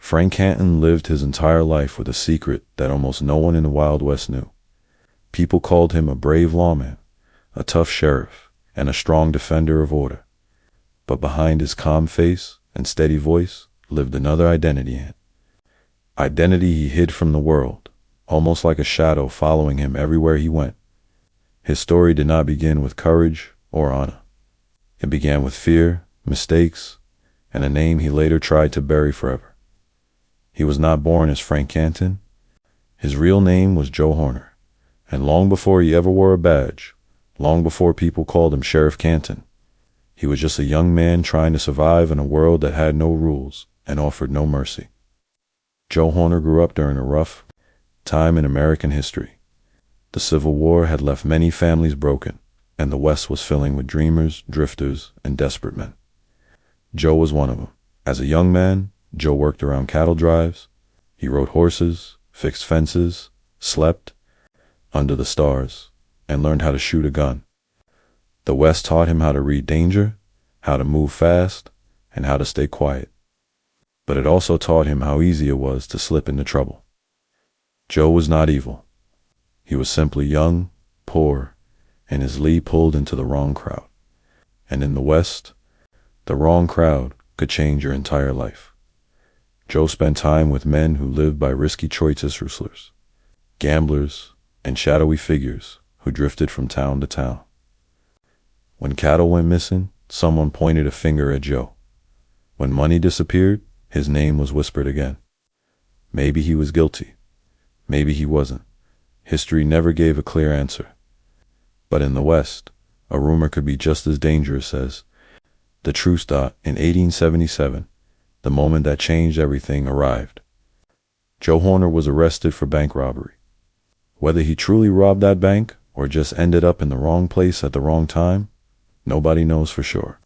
Frank Canton lived his entire life with a secret that almost no one in the Wild West knew. People called him a brave lawman, a tough sheriff, and a strong defender of order. But behind his calm face and steady voice lived another identity he hid from the world, almost like a shadow following him everywhere he went. His story did not begin with courage or honor. It began with fear, mistakes, and a name he later tried to bury forever. He was not born as Frank Canton. His real name was Joe Horner, and long before he ever wore a badge, long before people called him Sheriff Canton, he was just a young man trying to survive in a world that had no rules and offered no mercy. Joe Horner grew up during a rough time in American history. The Civil War had left many families broken, and the West was filling with dreamers, drifters, and desperate men. Joe was one of them. As a young man, Joe worked around cattle drives. He rode horses, fixed fences, slept under the stars, and learned how to shoot a gun. The West taught him how to read danger, how to move fast, and how to stay quiet. But it also taught him how easy it was to slip into trouble. Joe was not evil. He was simply young, poor, and his Lee pulled into the wrong crowd. And in the West, the wrong crowd could change your entire life. Joe spent time with men who lived by risky choices, rustlers, gamblers, and shadowy figures who drifted from town to town. When cattle went missing, someone pointed a finger at Joe. When money disappeared, his name was whispered again. Maybe he was guilty. Maybe he wasn't. History never gave a clear answer. But in the West, a rumor could be just as dangerous as the truce. In 1877, the moment that changed everything arrived. Joe Horner was arrested for bank robbery. Whether he truly robbed that bank or just ended up in the wrong place at the wrong time, nobody knows for sure.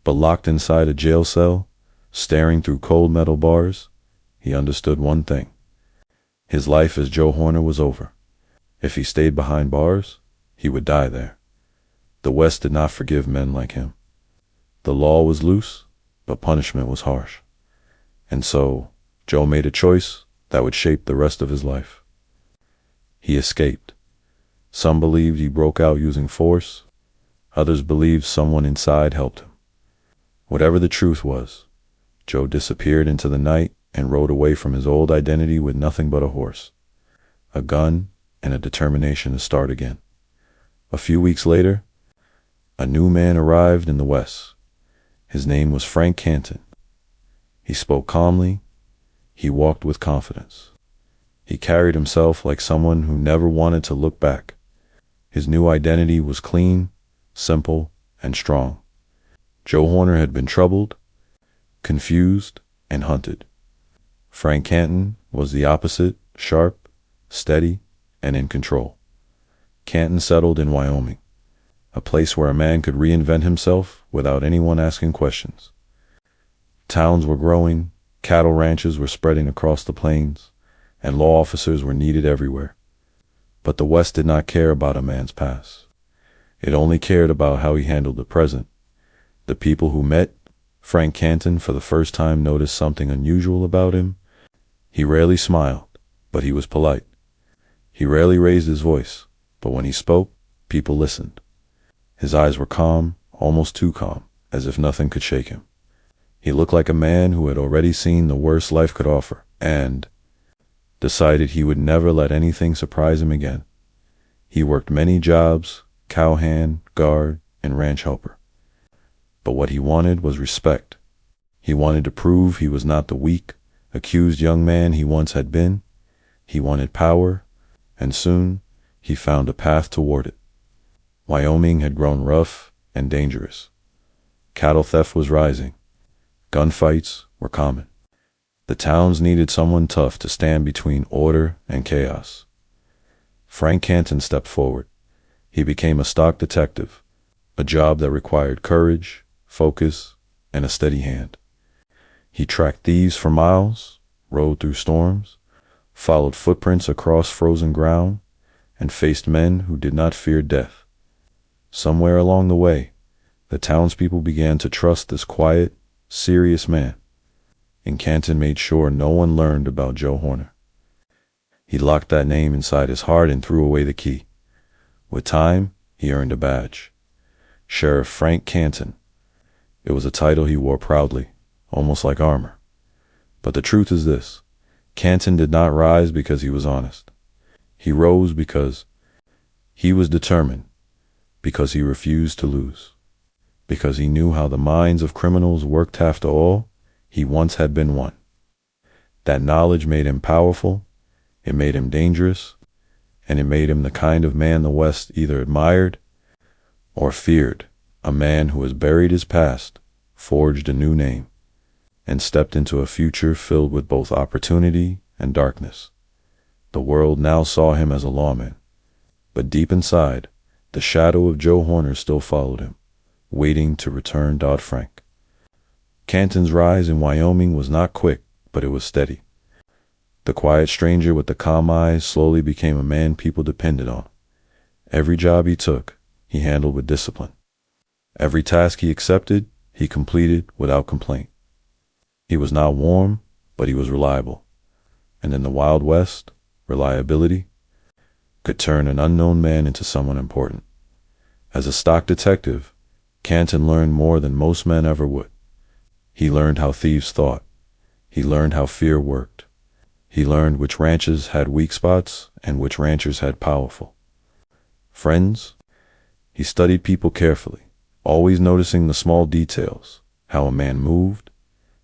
But locked inside a jail cell, staring through cold metal bars, he understood one thing. His life as Joe Horner was over. If he stayed behind bars, he would die there. The West did not forgive men like him. The law was loose, but punishment was harsh. And so, Joe made a choice that would shape the rest of his life. He escaped. Some believed he broke out using force. Others believed someone inside helped him. Whatever the truth was, Joe disappeared into the night and rode away from his old identity with nothing but a horse, a gun, and a determination to start again. A few weeks later, a new man arrived in the West. His name was Frank Canton. He spoke calmly. He walked with confidence. He carried himself like someone who never wanted to look back. His new identity was clean, simple, and strong. Joe Horner had been troubled, confused, and hunted. Frank Canton was the opposite, sharp, steady, and in control. Canton settled in Wyoming, a place where a man could reinvent himself without anyone asking questions. Towns were growing, cattle ranches were spreading across the plains, and law officers were needed everywhere. But the West did not care about a man's past. It only cared about how he handled the present. The people who met Frank Canton for the first time noticed something unusual about him. He rarely smiled, but he was polite. He rarely raised his voice, but when he spoke, people listened. His eyes were calm, almost too calm, as if nothing could shake him. He looked like a man who had already seen the worst life could offer, and decided he would never let anything surprise him again. He worked many jobs, cowhand, guard, and ranch helper. But what he wanted was respect. He wanted to prove he was not the weak, accused young man he once had been. He wanted power, and soon he found a path toward it. Wyoming had grown rough and dangerous. Cattle theft was rising. Gunfights were common. The towns needed someone tough to stand between order and chaos. Frank Canton stepped forward. He became a stock detective, a job that required courage, focus, and a steady hand. He tracked thieves for miles, rode through storms, followed footprints across frozen ground, and faced men who did not fear death. Somewhere along the way, the townspeople began to trust this quiet, serious man. and Canton made sure no one learned about Joe Horner. He locked that name inside his heart and threw away the key. With time, he earned a badge. Sheriff Frank Canton. It was a title he wore proudly, almost like armor. But the truth is this: Canton did not rise because he was honest. He rose because he was determined, because he refused to lose, because he knew how the minds of criminals worked. After all, he once had been one. That knowledge made him powerful, it made him dangerous, and it made him the kind of man the West either admired or feared, a man who has buried his past, forged a new name, and stepped into a future filled with both opportunity and darkness. The world now saw him as a lawman, but deep inside, the shadow of Joe Horner still followed him, waiting to return Dodd-Frank. Canton's rise in Wyoming was not quick, but it was steady. The quiet stranger with the calm eyes slowly became a man people depended on. Every job he took, he handled with discipline. Every task he accepted, he completed without complaint. He was not warm, but he was reliable. And in the Wild West, reliability could turn an unknown man into someone important. As a stock detective, Canton learned more than most men ever would. He learned how thieves thought. He learned how fear worked. He learned which ranches had weak spots and which ranchers had powerful friends. He studied people carefully, always noticing the small details, how a man moved,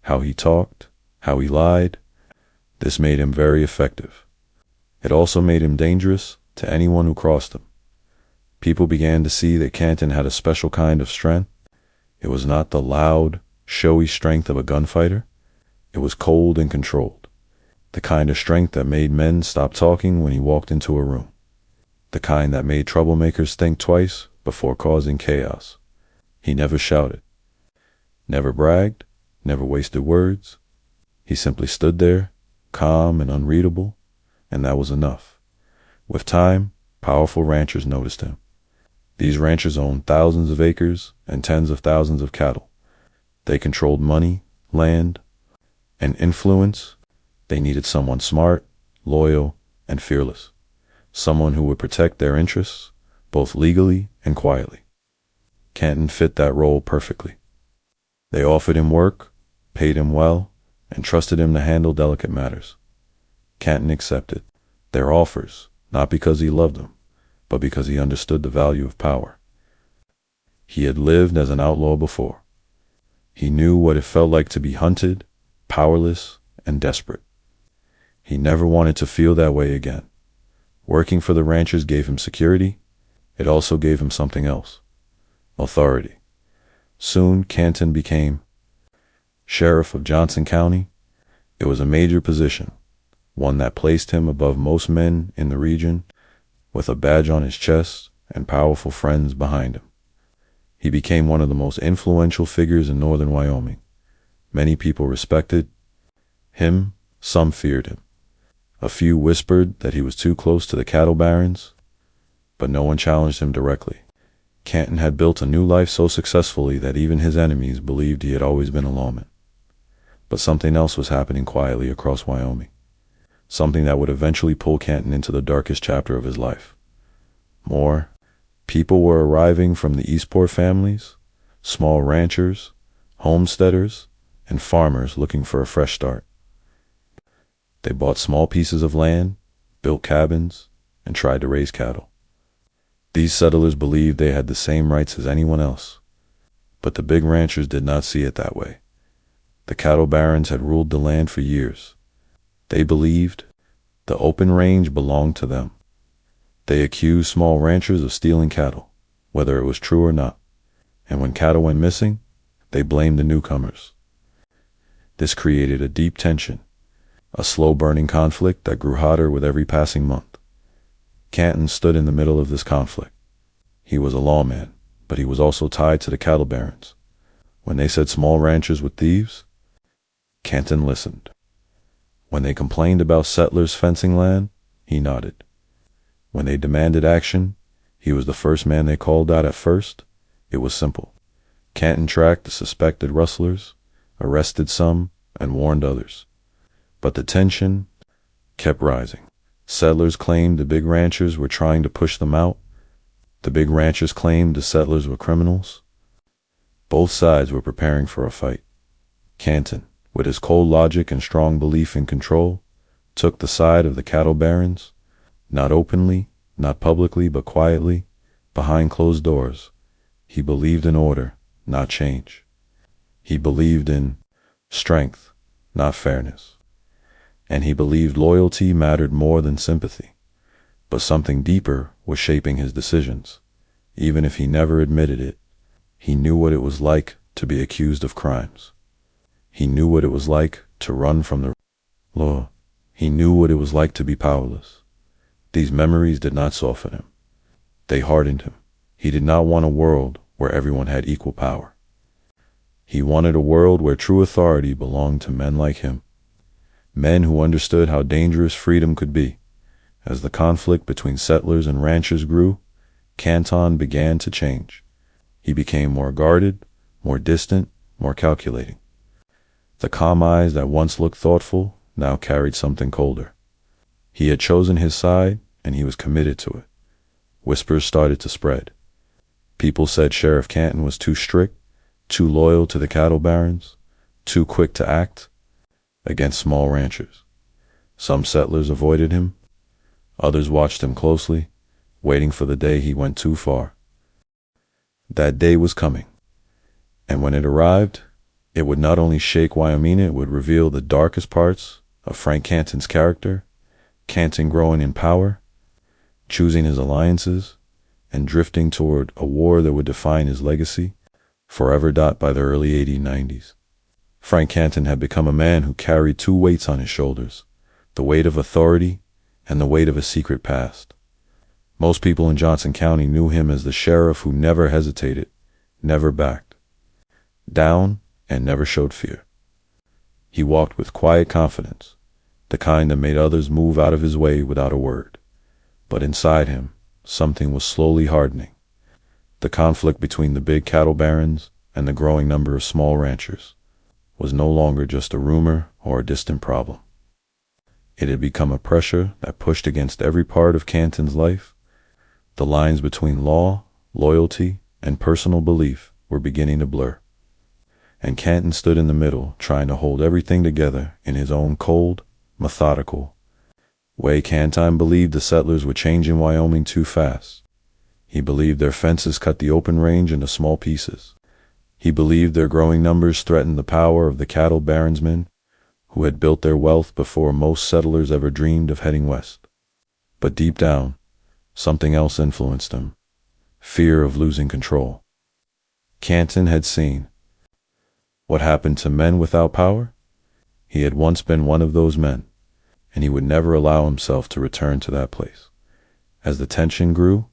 how he talked, how he lied. This made him very effective. It also made him dangerous to anyone who crossed him. People began to see that Canton had a special kind of strength. It was not the loud, showy strength of a gunfighter. It was cold and controlled. The kind of strength that made men stop talking when he walked into a room. The kind that made troublemakers think twice before causing chaos. He never shouted, never bragged, never wasted words. He simply stood there, calm and unreadable, and that was enough. With time, powerful ranchers noticed him. These ranchers owned thousands of acres and tens of thousands of cattle. They controlled money, land, and influence. They needed someone smart, loyal, and fearless. Someone who would protect their interests, both legally and quietly. Canton fit that role perfectly. They offered him work, paid him well, and trusted him to handle delicate matters. Canton accepted their offers, not because he loved them, but because he understood the value of power. He had lived as an outlaw before. He knew what it felt like to be hunted, powerless, and desperate. He never wanted to feel that way again. Working for the ranchers gave him security. It also gave him something else: authority. Soon, Canton became sheriff of Johnson County. It was a major position, one that placed him above most men in the region, with a badge on his chest and powerful friends behind him. He became one of the most influential figures in northern Wyoming. Many people respected him, some feared him. A few whispered that he was too close to the cattle barons, but no one challenged him directly. Canton had built a new life so successfully that even his enemies believed he had always been a lawman. But something else was happening quietly across Wyoming. Something that would eventually pull Canton into the darkest chapter of his life. More people were arriving from the Eastport families, small ranchers, homesteaders, and farmers looking for a fresh start. They bought small pieces of land, built cabins, and tried to raise cattle. These settlers believed they had the same rights as anyone else, but the big ranchers did not see it that way. The cattle barons had ruled the land for years. They believed the open range belonged to them. They accused small ranchers of stealing cattle, whether it was true or not, and when cattle went missing, they blamed the newcomers. This created a deep tension, a slow-burning conflict that grew hotter with every passing month. Canton stood in the middle of this conflict. He was a lawman, but he was also tied to the cattle barons. When they said small ranchers were thieves, Canton listened. When they complained about settlers fencing land, he nodded. When they demanded action, he was the first man they called out. At first, it was simple. Canton tracked the suspected rustlers, arrested some, and warned others. But the tension kept rising. Settlers claimed the big ranchers were trying to push them out. The big ranchers claimed the settlers were criminals. Both sides were preparing for a fight. Canton, with his cold logic and strong belief in control, took the side of the cattle barons, not openly, not publicly, but quietly, behind closed doors. He believed in order, not change. He believed in strength, not fairness. And he believed loyalty mattered more than sympathy. But something deeper was shaping his decisions. Even if he never admitted it, he knew what it was like to be accused of crimes. He knew what it was like to run from the law. He knew what it was like to be powerless. These memories did not soften him. They hardened him. He did not want a world where everyone had equal power. He wanted a world where true authority belonged to men like him. Men who understood how dangerous freedom could be. As the conflict between settlers and ranchers grew, Canton began to change. He became more guarded, more distant, more calculating. The calm eyes that once looked thoughtful now carried something colder. He had chosen his side, and he was committed to it. Whispers started to spread. People said Sheriff Canton was too strict, too loyal to the cattle barons, too quick to act against small ranchers. Some settlers avoided him. Others watched him closely, waiting for the day he went too far. That day was coming, and when it arrived, it would not only shake Wyoming, it would reveal the darkest parts of Frank Canton's character. Canton growing in power, choosing his alliances, and drifting toward a war that would define his legacy forever. By the early 1890s, Frank Canton had become a man who carried two weights on his shoulders, the weight of authority and the weight of a secret past. Most people in Johnson County knew him as the sheriff who never hesitated, never backed down, and never showed fear. He walked with quiet confidence, the kind that made others move out of his way without a word. But inside him, something was slowly hardening. The conflict between the big cattle barons and the growing number of small ranchers was no longer just a rumor or a distant problem. It had become a pressure that pushed against every part of Canton's life. The lines between law, loyalty, and personal belief were beginning to blur. And Canton stood in the middle, trying to hold everything together in his own cold, methodical way. Canton believed the settlers were changing Wyoming too fast. He believed their fences cut the open range into small pieces. He believed their growing numbers threatened the power of the cattle baronsmen who had built their wealth before most settlers ever dreamed of heading west. But deep down, something else influenced him: fear of losing control. Canton had seen what happened to men without power. He had once been one of those men, and he would never allow himself to return to that place. As the tension grew,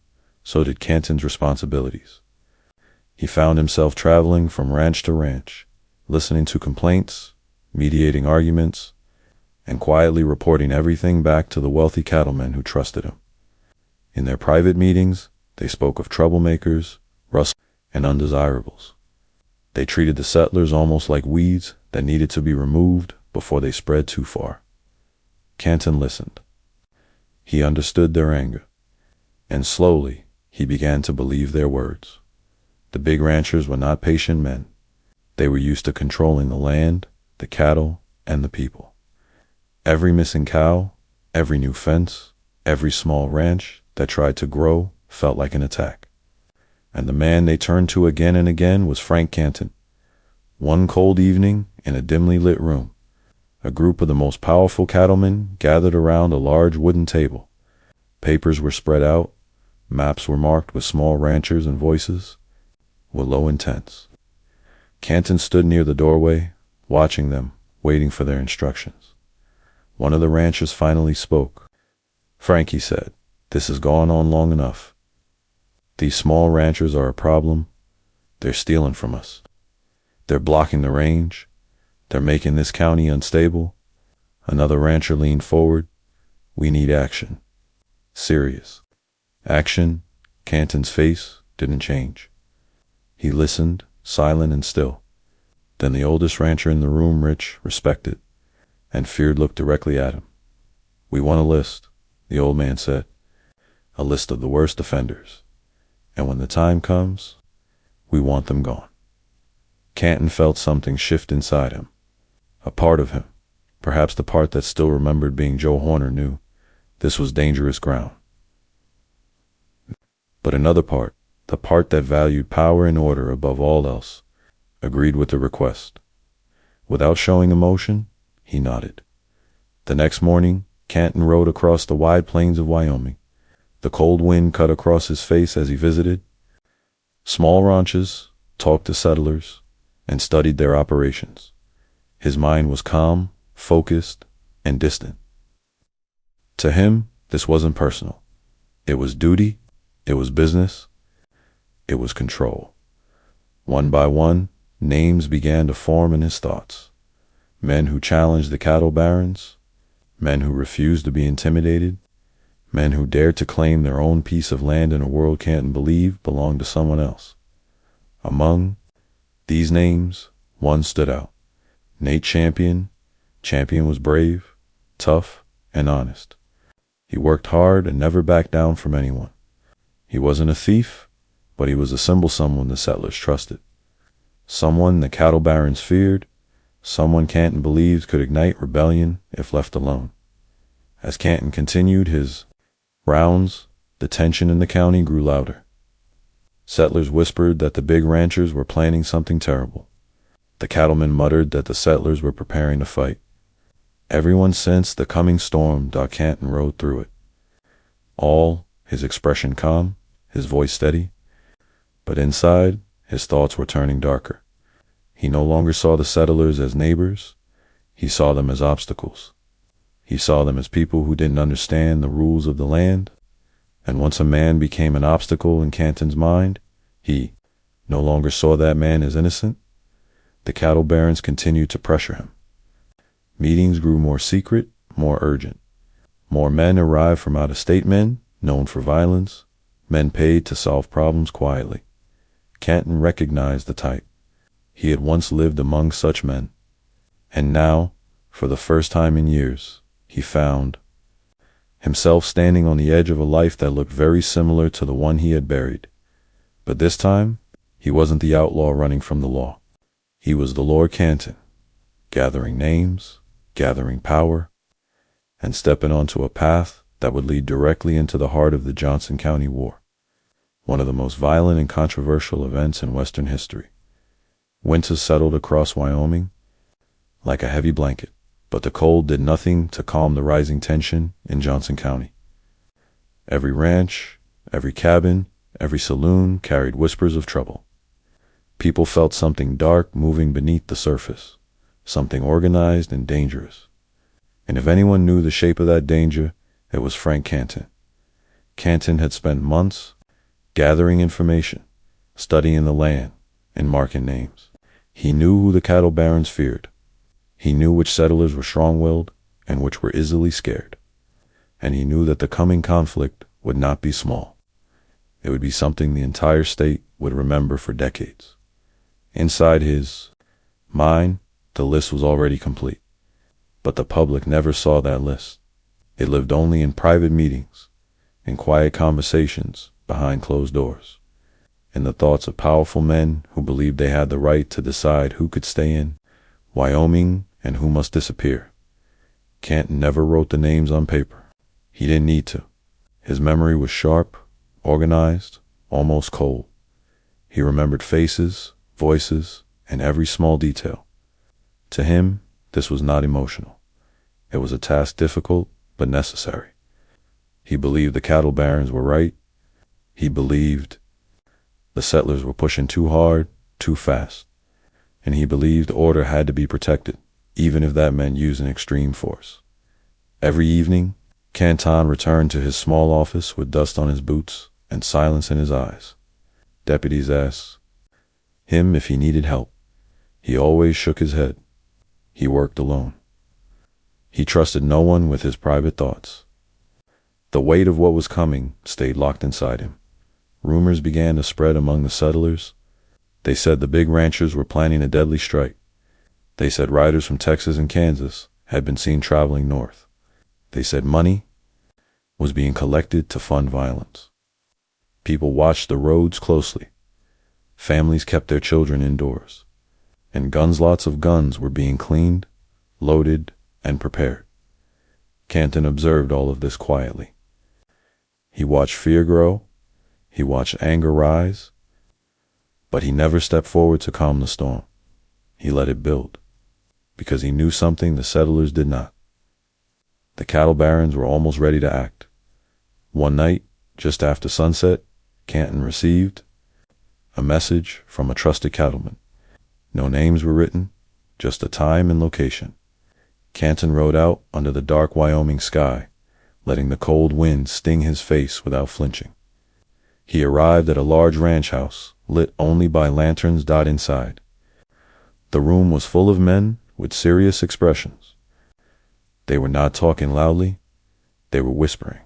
so did Canton's responsibilities. He found himself traveling from ranch to ranch, listening to complaints, mediating arguments, and quietly reporting everything back to the wealthy cattlemen who trusted him. In their private meetings, they spoke of troublemakers, rustlers, and undesirables. They treated the settlers almost like weeds that needed to be removed before they spread too far. Canton listened. He understood their anger, and slowly he began to believe their words. The big ranchers were not patient men. They were used to controlling the land, the cattle, and the people. Every missing cow, every new fence, every small ranch that tried to grow felt like an attack. And the man they turned to again and again was Frank Canton. One cold evening, in a dimly lit room, a group of the most powerful cattlemen gathered around a large wooden table. Papers were spread out, maps were marked with small ranchers and voices were low and tense. Canton stood near the doorway, watching them, waiting for their instructions. One of the ranchers finally spoke. "Frank," he said, "this has gone on long enough. These small ranchers are a problem. They're stealing from us. They're blocking the range. They're making this county unstable." Another rancher leaned forward. "We need action. Serious action." Canton's face didn't change. He listened, silent and still. Then the oldest rancher in the room, rich, respected, and feared, looked directly at him. "We want a list," the old man said, "a list of the worst offenders. And when the time comes, we want them gone." Canton felt something shift inside him. A part of him, perhaps the part that still remembered being Joe Horner, knew this was dangerous ground. But another part, the part that valued power and order above all else, agreed with the request. Without showing emotion, he nodded. The next morning, Canton rode across the wide plains of Wyoming. The cold wind cut across his face as he visited small ranches, talked to settlers, and studied their operations. His mind was calm, focused, and distant. To him, this wasn't personal. It was duty, it was business, it was control. One by one, names began to form in his thoughts. Men who challenged the cattle barons, men who refused to be intimidated, men who dared to claim their own piece of land in a world Canton believed belonged to someone else. Among these names, one stood out. Nate Champion. Champion was brave, tough, and honest. He worked hard and never backed down from anyone. He wasn't a thief, but he was a symbol someone the settlers trusted. Someone the cattle barons feared, someone Canton believed could ignite rebellion if left alone. As Canton continued his rounds, the tension in the county grew louder. Settlers whispered that the big ranchers were planning something terrible. The cattlemen muttered that the settlers were preparing to fight. Everyone sensed the coming storm. Canton rode through it. All, his expression calm, his voice steady. But inside, his thoughts were turning darker. He no longer saw the settlers as neighbors. He saw them as obstacles. He saw them as people who didn't understand the rules of the land. And once a man became an obstacle in Canton's mind, he no longer saw that man as innocent. The cattle barons continued to pressure him. Meetings grew more secret, more urgent. More men arrived from out-of-state, men known for violence, men paid to solve problems quietly. Canton recognized the type. He had once lived among such men. And now, for the first time in years, he found himself standing on the edge of a life that looked very similar to the one he had buried. But this time, he wasn't the outlaw running from the law. He was the Lord Canton, gathering names, gathering power, and stepping onto a path that would lead directly into the heart of the Johnson County War, one of the most violent and controversial events in Western history. Winter settled across Wyoming like a heavy blanket, but the cold did nothing to calm the rising tension in Johnson County. Every ranch, every cabin, every saloon carried whispers of trouble. People felt something dark moving beneath the surface, something organized and dangerous. And if anyone knew the shape of that danger, it was Frank Canton. Canton had spent months gathering information, studying the land, and marking names. He knew who the cattle barons feared. He knew which settlers were strong-willed and which were easily scared. And he knew that the coming conflict would not be small. It would be something the entire state would remember for decades. Inside his mind, the list was already complete. But the public never saw that list. It lived only in private meetings, in quiet conversations behind closed doors, in the thoughts of powerful men who believed they had the right to decide who could stay in Wyoming and who must disappear. Canton never wrote the names on paper. He didn't need to. His memory was sharp, organized, almost cold. He remembered faces, voices, and every small detail. To him, this was not emotional. It was a task difficult but necessary. He believed the cattle barons were right. He believed the settlers were pushing too hard, too fast. And he believed order had to be protected, even if that meant using extreme force. Every evening, Canton returned to his small office with dust on his boots and silence in his eyes. Deputies asked him if he needed help. He always shook his head. He worked alone. He trusted no one with his private thoughts. The weight of what was coming stayed locked inside him. Rumors began to spread among the settlers. They said the big ranchers were planning a deadly strike. They said riders from Texas and Kansas had been seen traveling north. They said money was being collected to fund violence. People watched the roads closely. Families kept their children indoors. And lots of guns were being cleaned, loaded, and prepared. Canton observed all of this quietly. He watched fear grow. He watched anger rise. But he never stepped forward to calm the storm. He let it build. Because he knew something the settlers did not. The cattle barons were almost ready to act. One night, just after sunset, Canton received a message from a trusted cattleman. No names were written, just a time and location. Canton rode out under the dark Wyoming sky, letting the cold wind sting his face without flinching. He arrived at a large ranch house, lit only by lanterns inside. The room was full of men with serious expressions. They were not talking loudly. They were whispering.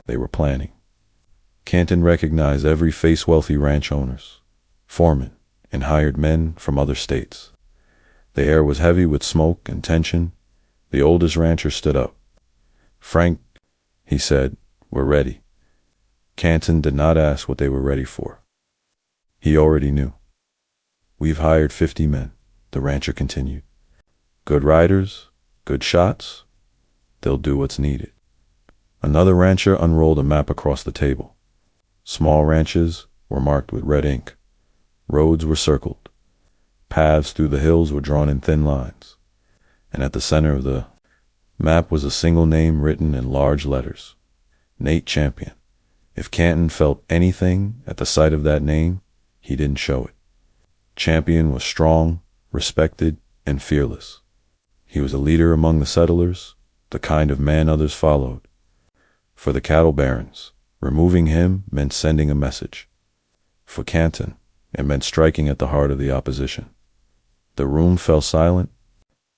They were planning. Canton recognized every face: wealthy ranch owners, foremen, and hired men from other states. The air was heavy with smoke and tension. The oldest rancher stood up. "Frank," he said, "we're ready." Canton did not ask what they were ready for. He already knew. "We've hired 50 men," the rancher continued. "Good riders, good shots. They'll do what's needed." Another rancher unrolled a map across the table. Small ranches were marked with red ink. Roads were circled. Paths through the hills were drawn in thin lines. And at the center of the map was a single name written in large letters: Nate Champion. If Canton felt anything at the sight of that name, he didn't show it. Champion was strong, respected, and fearless. He was a leader among the settlers, the kind of man others followed. For the cattle barons, removing him meant sending a message. For Canton, it meant striking at the heart of the opposition. The room fell silent.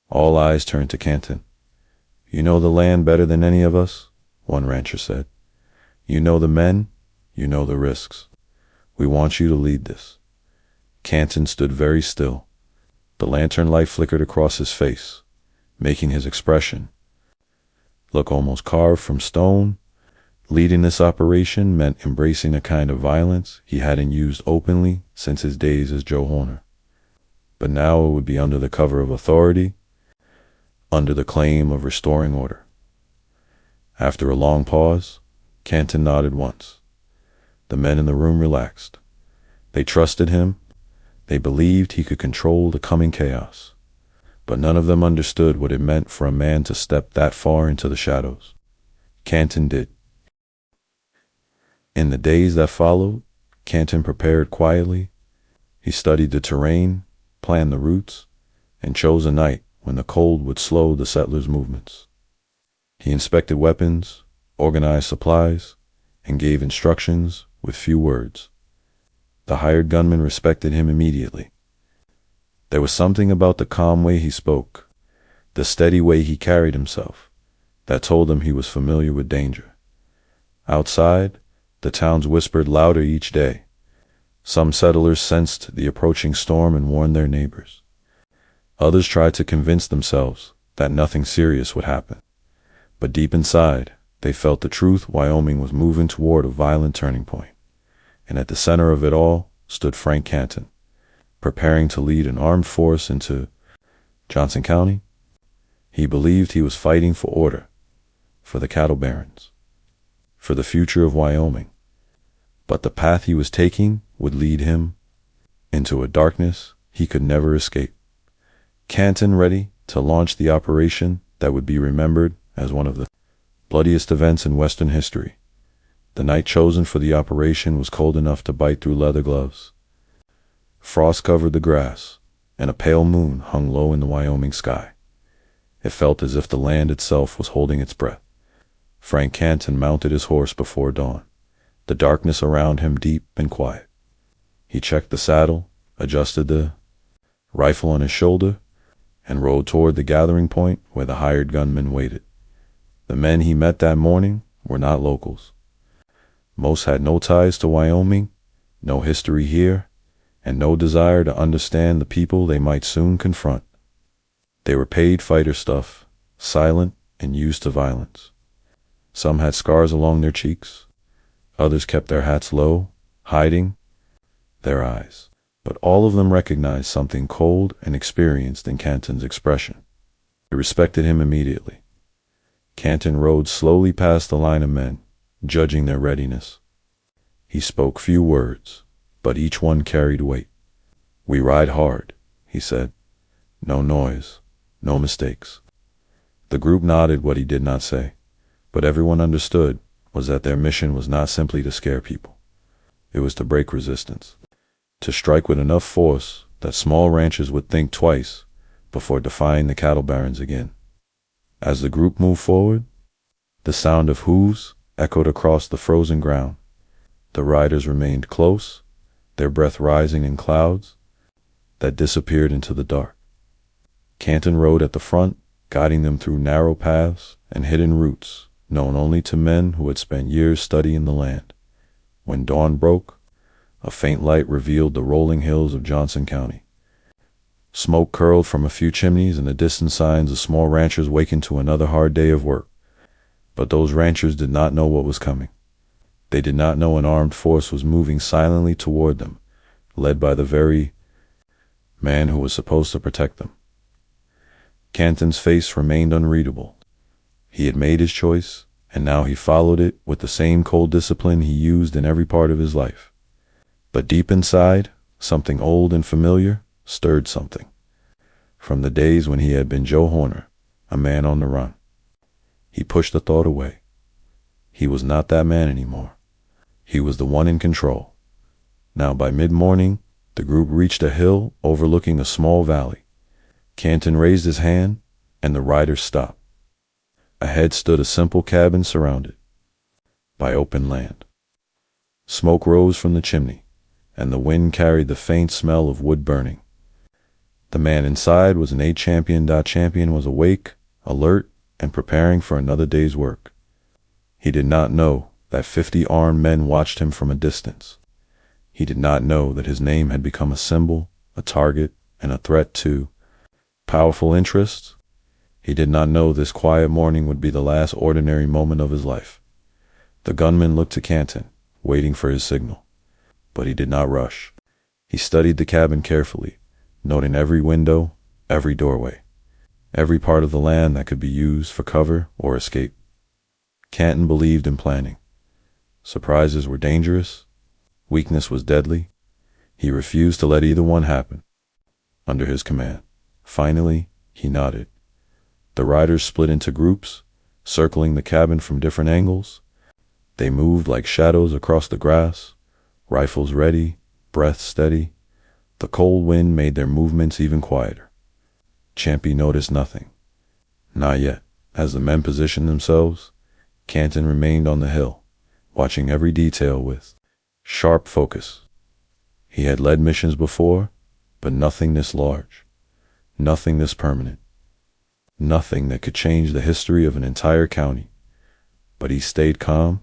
All eyes turned to Canton. "You know the land better than any of us," one rancher said. "You know the men. You know the risks. We want you to lead this." Canton stood very still. The lantern light flickered across his face, making his expression look almost carved from stone. Leading this operation meant embracing a kind of violence he hadn't used openly since his days as Joe Horner. But now it would be under the cover of authority, under the claim of restoring order. After a long pause, Canton nodded once. The men in the room relaxed. They trusted him. They believed he could control the coming chaos. But none of them understood what it meant for a man to step that far into the shadows. Canton did. In the days that followed, Canton prepared quietly. He studied the terrain, planned the routes, and chose a night when the cold would slow the settlers' movements. He inspected weapons, organized supplies, and gave instructions with few words. The hired gunmen respected him immediately. There was something about the calm way he spoke, the steady way he carried himself, that told them he was familiar with danger. Outside, the towns whispered louder each day. Some settlers sensed the approaching storm and warned their neighbors. Others tried to convince themselves that nothing serious would happen. But deep inside, they felt the truth: Wyoming was moving toward a violent turning point. And at the center of it all stood Frank Canton, preparing to lead an armed force into Johnson County. He believed he was fighting for order, for the cattle barons, for the future of Wyoming. But the path he was taking would lead him into a darkness he could never escape. Canton ready to launch the operation that would be remembered as one of the bloodiest events in Western history. The night chosen for the operation was cold enough to bite through leather gloves. Frost covered the grass, and a pale moon hung low in the Wyoming sky. It felt as if the land itself was holding its breath. Frank Canton mounted his horse before dawn, the darkness around him deep and quiet. He checked the saddle, adjusted the rifle on his shoulder, and rode toward the gathering point where the hired gunmen waited. The men he met that morning were not locals. Most had no ties to Wyoming, no history here, and no desire to understand the people they might soon confront. They were paid fighter stuff, silent and used to violence. Some had scars along their cheeks. Others kept their hats low, hiding their eyes. But all of them recognized something cold and experienced in Canton's expression. They respected him immediately. Canton rode slowly past the line of men, judging their readiness. He spoke few words, but each one carried weight. "We ride hard," he said. "No noise, no mistakes." The group nodded what he did not say, but everyone understood was that their mission was not simply to scare people. It was to break resistance, to strike with enough force that small ranchers would think twice before defying the cattle barons again. As the group moved forward, the sound of hooves echoed across the frozen ground. The riders remained close, their breath rising in clouds that disappeared into the dark. Canton rode at the front, guiding them through narrow paths and hidden routes known only to men who had spent years studying the land. When dawn broke, a faint light revealed the rolling hills of Johnson County. Smoke curled from a few chimneys and the distant signs of small ranchers waking to another hard day of work. But those ranchers did not know what was coming. They did not know an armed force was moving silently toward them, led by the very man who was supposed to protect them. Canton's face remained unreadable. He had made his choice, and now he followed it with the same cold discipline he used in every part of his life. But deep inside, something old and familiar stirred something. From the days when he had been Joe Horner, a man on the run. He pushed the thought away. He was not that man anymore. He was the one in control. Now by mid-morning, the group reached a hill overlooking a small valley. Canton raised his hand, and the riders stopped. Ahead stood a simple cabin surrounded by open land. Smoke rose from the chimney, and the wind carried the faint smell of wood burning. The man inside was an A-champion. Champion was awake, alert, and preparing for another day's work. He did not know that 50 armed men watched him from a distance. He did not know that his name had become a symbol, a target, and a threat to powerful interests. He did not know this quiet morning would be the last ordinary moment of his life. The gunman looked to Canton, waiting for his signal. But he did not rush. He studied the cabin carefully, noting every window, every doorway, every part of the land that could be used for cover or escape. Canton believed in planning. Surprises were dangerous. Weakness was deadly. He refused to let either one happen under his command. Finally, he nodded. The riders split into groups, circling the cabin from different angles. They moved like shadows across the grass, rifles ready, breath steady. The cold wind made their movements even quieter. Champy noticed nothing. Not yet. As the men positioned themselves, Canton remained on the hill, watching every detail with sharp focus. He had led missions before, but nothing this large, nothing this permanent, nothing that could change the history of an entire county. But he stayed calm.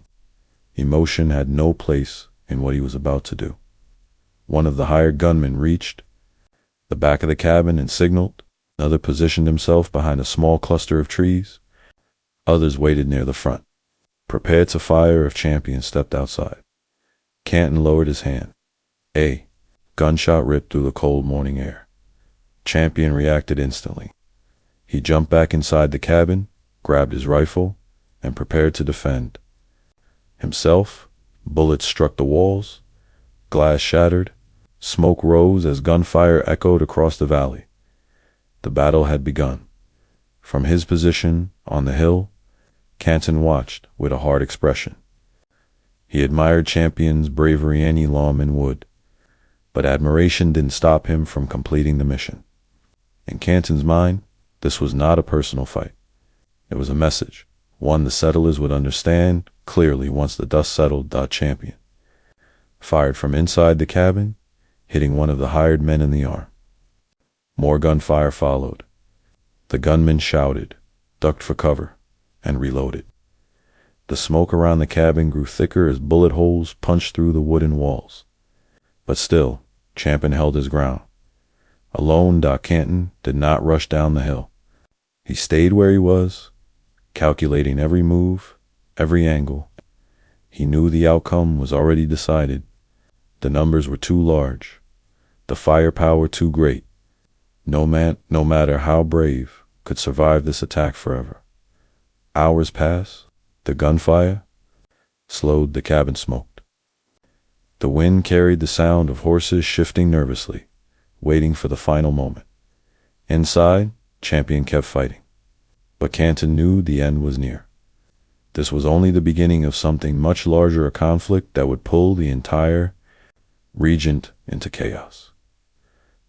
Emotion had no place in what he was about to do. One of the hired gunmen reached the back of the cabin and signaled. Another positioned himself behind a small cluster of trees. Others waited near the front, prepared to fire if Champion stepped outside. Canton lowered his hand. A gunshot ripped through the cold morning air. Champion reacted instantly. He jumped back inside the cabin, grabbed his rifle, and prepared to defend himself. Bullets struck the walls. Glass shattered. Smoke rose as gunfire echoed across the valley. The battle had begun. From his position on the hill, Canton watched with a hard expression. He admired Champion's bravery any lawman would, but admiration didn't stop him from completing the mission. In Canton's mind, this was not a personal fight. It was a message, one the settlers would understand clearly once the dust settled. Champion fired from inside the cabin, hitting one of the hired men in the arm. More gunfire followed. The gunman shouted, ducked for cover, and reloaded. The smoke around the cabin grew thicker as bullet holes punched through the wooden walls. But still, Champion held his ground. Alone, Canton did not rush down the hill. He stayed where he was, calculating every move, every angle. He knew the outcome was already decided. The numbers were too large, the firepower too great. No man, no matter how brave, could survive this attack forever. Hours passed. The gunfire slowed. The cabin smoked. The wind carried the sound of horses shifting nervously, waiting for the final moment. Inside, Champion kept fighting. But Canton knew the end was near. This was only the beginning of something much larger, a conflict that would pull the entire region into chaos.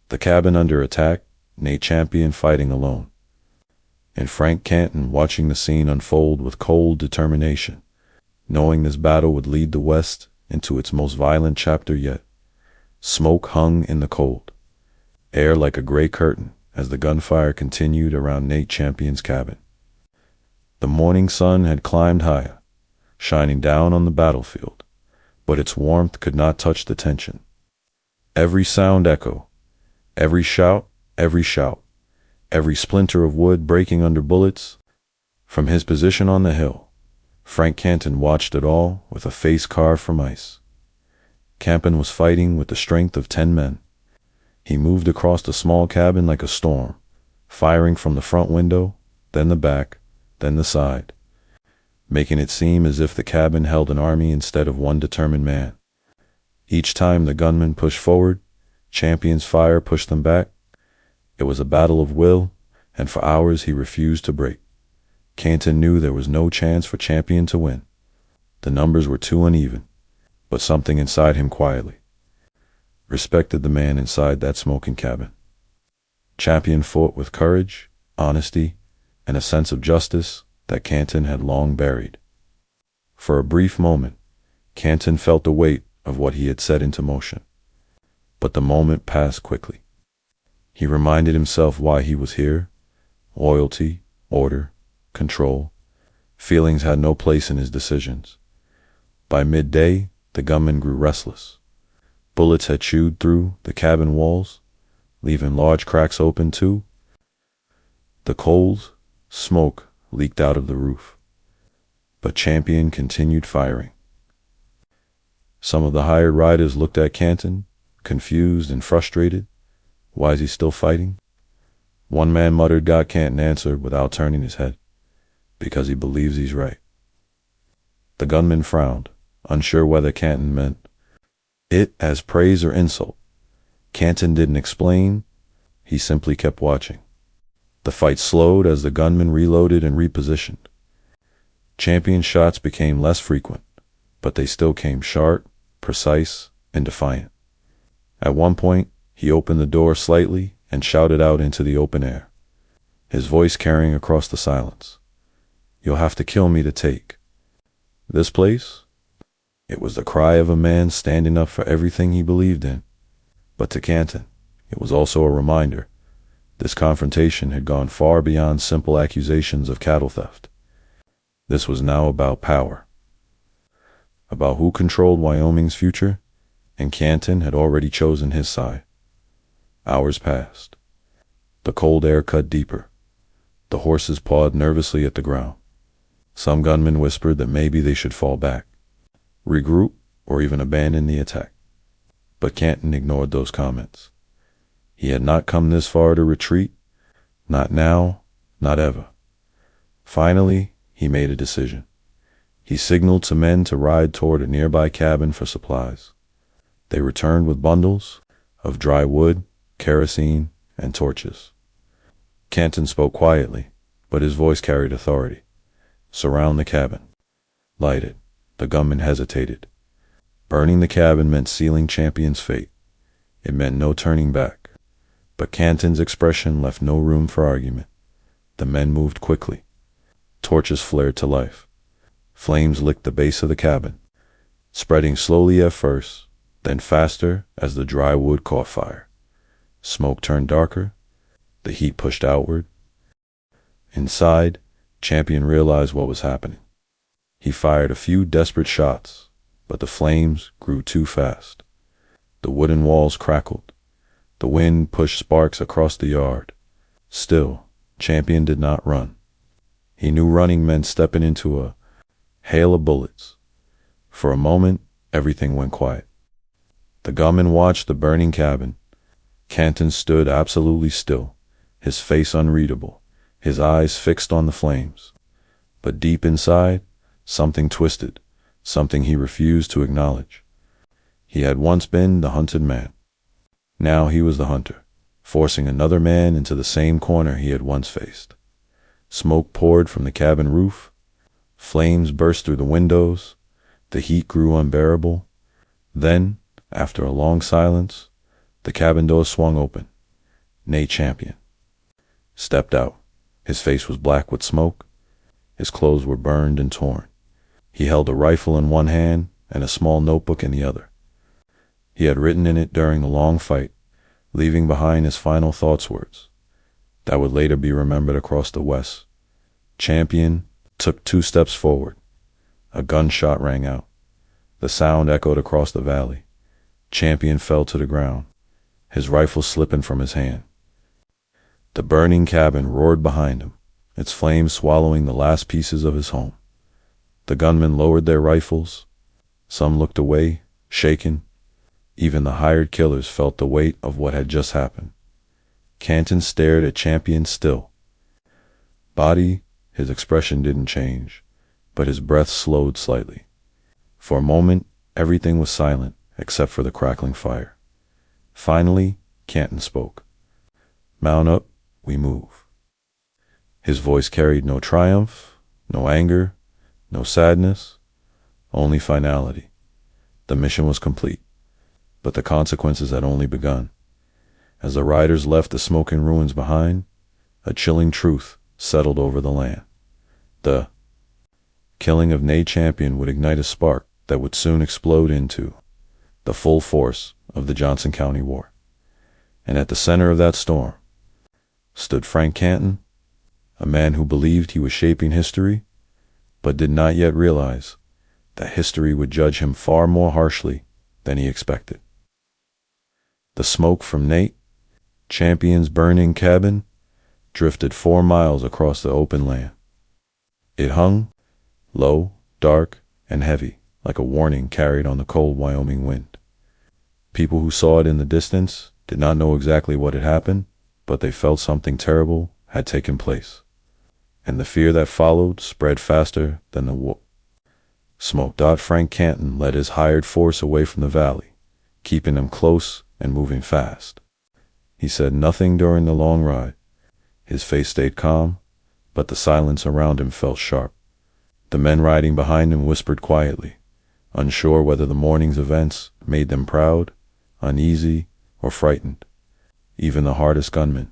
The cabin under attack, Nate Champion fighting alone, and Frank Canton watching the scene unfold with cold determination, knowing this battle would lead the West into its most violent chapter yet. Smoke hung in the cold air like a gray curtain as the gunfire continued around Nate Champion's cabin. The morning sun had climbed higher, shining down on the battlefield, but its warmth could not touch the tension. Every sound echo, every shout, every splinter of wood breaking under bullets. From his position on the hill, Frank Canton watched it all with a face carved from ice. Canton was fighting with the strength of 10 men. He moved across the small cabin like a storm, firing from the front window, then the back, then the side, making it seem as if the cabin held an army instead of one determined man. Each time the gunmen pushed forward, Champion's fire pushed them back. It was a battle of will, and for hours he refused to break. Canton knew there was no chance for Champion to win. The numbers were too uneven, but something inside him quietly respected the man inside that smoking cabin. Champion fought with courage, honesty, and a sense of justice that Canton had long buried. For a brief moment, Canton felt the weight of what he had set into motion. But the moment passed quickly. He reminded himself why he was here. Loyalty, order, control. Feelings had no place in his decisions. By midday, the gunmen grew restless. Bullets had chewed through the cabin walls, leaving large cracks open too. The cold smoke leaked out of the roof. But Champion continued firing. Some of the hired riders looked at Canton, confused and frustrated. Why is he still fighting? One man muttered. God Canton answered without turning his head. Because he believes he's right. The gunman frowned, unsure whether Canton meant it as praise or insult. Canton didn't explain. He simply kept watching. The fight slowed as the gunmen reloaded and repositioned. Champion's shots became less frequent, but they still came sharp, precise, and defiant. At one point, he opened the door slightly and shouted out into the open air, his voice carrying across the silence. You'll have to kill me to take this place. It was the cry of a man standing up for everything he believed in. But to Canton, it was also a reminder. This confrontation had gone far beyond simple accusations of cattle theft. This was now about power, about who controlled Wyoming's future, and Canton had already chosen his side. Hours passed. The cold air cut deeper. The horses pawed nervously at the ground. Some gunmen whispered that maybe they should fall back, regroup, or even abandon the attack. But Canton ignored those comments. He had not come this far to retreat. Not now, not ever. Finally, he made a decision. He signaled to men to ride toward a nearby cabin for supplies. They returned with bundles of dry wood, kerosene, and torches. Canton spoke quietly, but his voice carried authority. Surround the cabin. Light it. The gunman hesitated. Burning the cabin meant sealing Champion's fate. It meant no turning back. But Canton's expression left no room for argument. The men moved quickly. Torches flared to life. Flames licked the base of the cabin, spreading slowly at first, then faster as the dry wood caught fire. Smoke turned darker. The heat pushed outward. Inside, Champion realized what was happening. He fired a few desperate shots, but the flames grew too fast. The wooden walls crackled. The wind pushed sparks across the yard. Still, Champion did not run. He knew running meant stepping into a hail of bullets. For a moment, everything went quiet. The gunman watched the burning cabin. Canton stood absolutely still, his face unreadable, his eyes fixed on the flames. But deep inside, something twisted, something he refused to acknowledge. He had once been the hunted man. Now he was the hunter, forcing another man into the same corner he had once faced. Smoke poured from the cabin roof. Flames burst through the windows. The heat grew unbearable. Then, after a long silence, the cabin door swung open. Nate Champion stepped out. His face was black with smoke. His clothes were burned and torn. He held a rifle in one hand and a small notebook in the other. He had written in it during the long fight, leaving behind his final thoughts words that would later be remembered across the West. Champion took 2 steps forward. A gunshot rang out. The sound echoed across the valley. Champion fell to the ground, his rifle slipping from his hand. The burning cabin roared behind him, its flames swallowing the last pieces of his home. The gunmen lowered their rifles. Some looked away, shaken. Even the hired killers felt the weight of what had just happened. Canton stared at Champion still. Body, his expression didn't change, but his breath slowed slightly. For a moment, everything was silent except for the crackling fire. Finally, Canton spoke. "Mount up, we move." His voice carried no triumph, no anger, no sadness, only finality. The mission was complete, but the consequences had only begun. As the riders left the smoking ruins behind, a chilling truth settled over the land. The killing of Nate Champion would ignite a spark that would soon explode into the full force of the Johnson County War. And at the center of that storm stood Frank Canton, a man who believed he was shaping history, but did not yet realize that history would judge him far more harshly than he expected. The smoke from Nate Champion's burning cabin drifted 4 miles across the open land. It hung low, dark, and heavy, like a warning carried on the cold Wyoming wind. People who saw it in the distance did not know exactly what had happened, but they felt something terrible had taken place. And the fear that followed spread faster than the smoke. Frank Canton led his hired force away from the valley, keeping them close and moving fast. He said nothing during the long ride. His face stayed calm, but the silence around him felt sharp. The men riding behind him whispered quietly, unsure whether the morning's events made them proud, uneasy, or frightened. Even the hardest gunmen.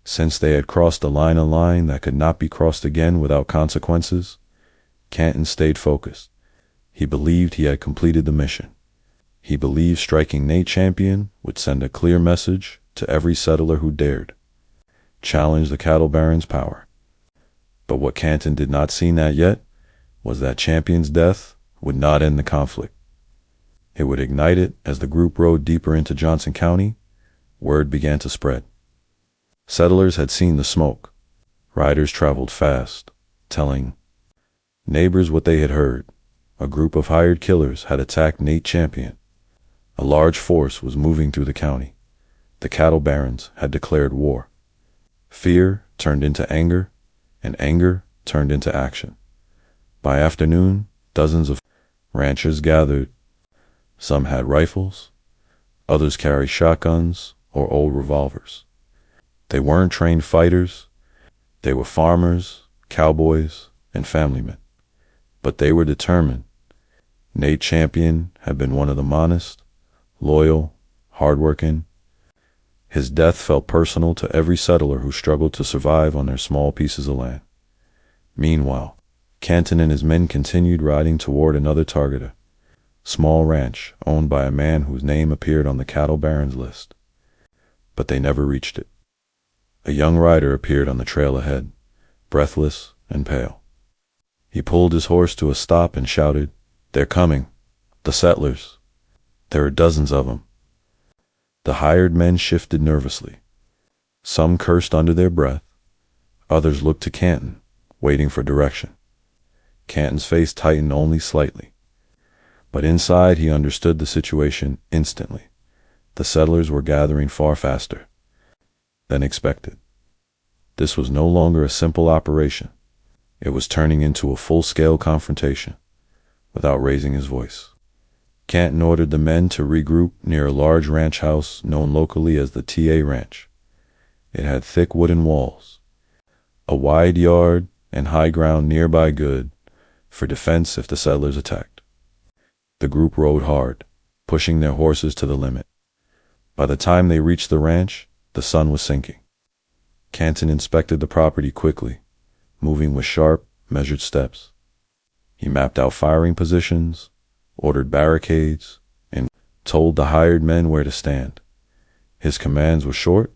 Since they had crossed a line that could not be crossed again without consequences, Canton stayed focused. He believed he had completed the mission. He believed striking Nate Champion would send a clear message to every settler who dared challenge the cattle baron's power. But what Canton did not see not yet was that Champion's death would not end the conflict. It would ignite it. As the group rode deeper into Johnson County, word began to spread. Settlers had seen the smoke. Riders traveled fast, telling neighbors what they had heard. A group of hired killers had attacked Nate Champion. A large force was moving through the county. The cattle barons had declared war. Fear turned into anger, and anger turned into action. By afternoon, dozens of ranchers gathered. Some had rifles, others carried shotguns or old revolvers. They weren't trained fighters. They were farmers, cowboys, and family men. But they were determined. Nate Champion had been one of them, honest, loyal, hardworking. His death felt personal to every settler who struggled to survive on their small pieces of land. Meanwhile, Canton and his men continued riding toward another target, a small ranch owned by a man whose name appeared on the cattle baron's list. But they never reached it. A young rider appeared on the trail ahead, breathless and pale. He pulled his horse to a stop and shouted, "They're coming, the settlers. There are dozens of them." The hired men shifted nervously. Some cursed under their breath, Others looked to Canton, waiting for direction. Canton's face tightened only slightly. But inside he understood the situation instantly. The settlers were gathering far faster than expected. This was no longer a simple operation. It was turning into a full-scale confrontation. Without raising his voice, Canton ordered the men to regroup near a large ranch house known locally as the TA Ranch. It had thick wooden walls, a wide yard, and high ground nearby good for defense if the settlers attacked. The group rode hard, pushing their horses to the limit. By the time they reached the ranch, the sun was sinking. Canton inspected the property quickly, moving with sharp, measured steps. He mapped out firing positions, ordered barricades, and told the hired men where to stand. His commands were short.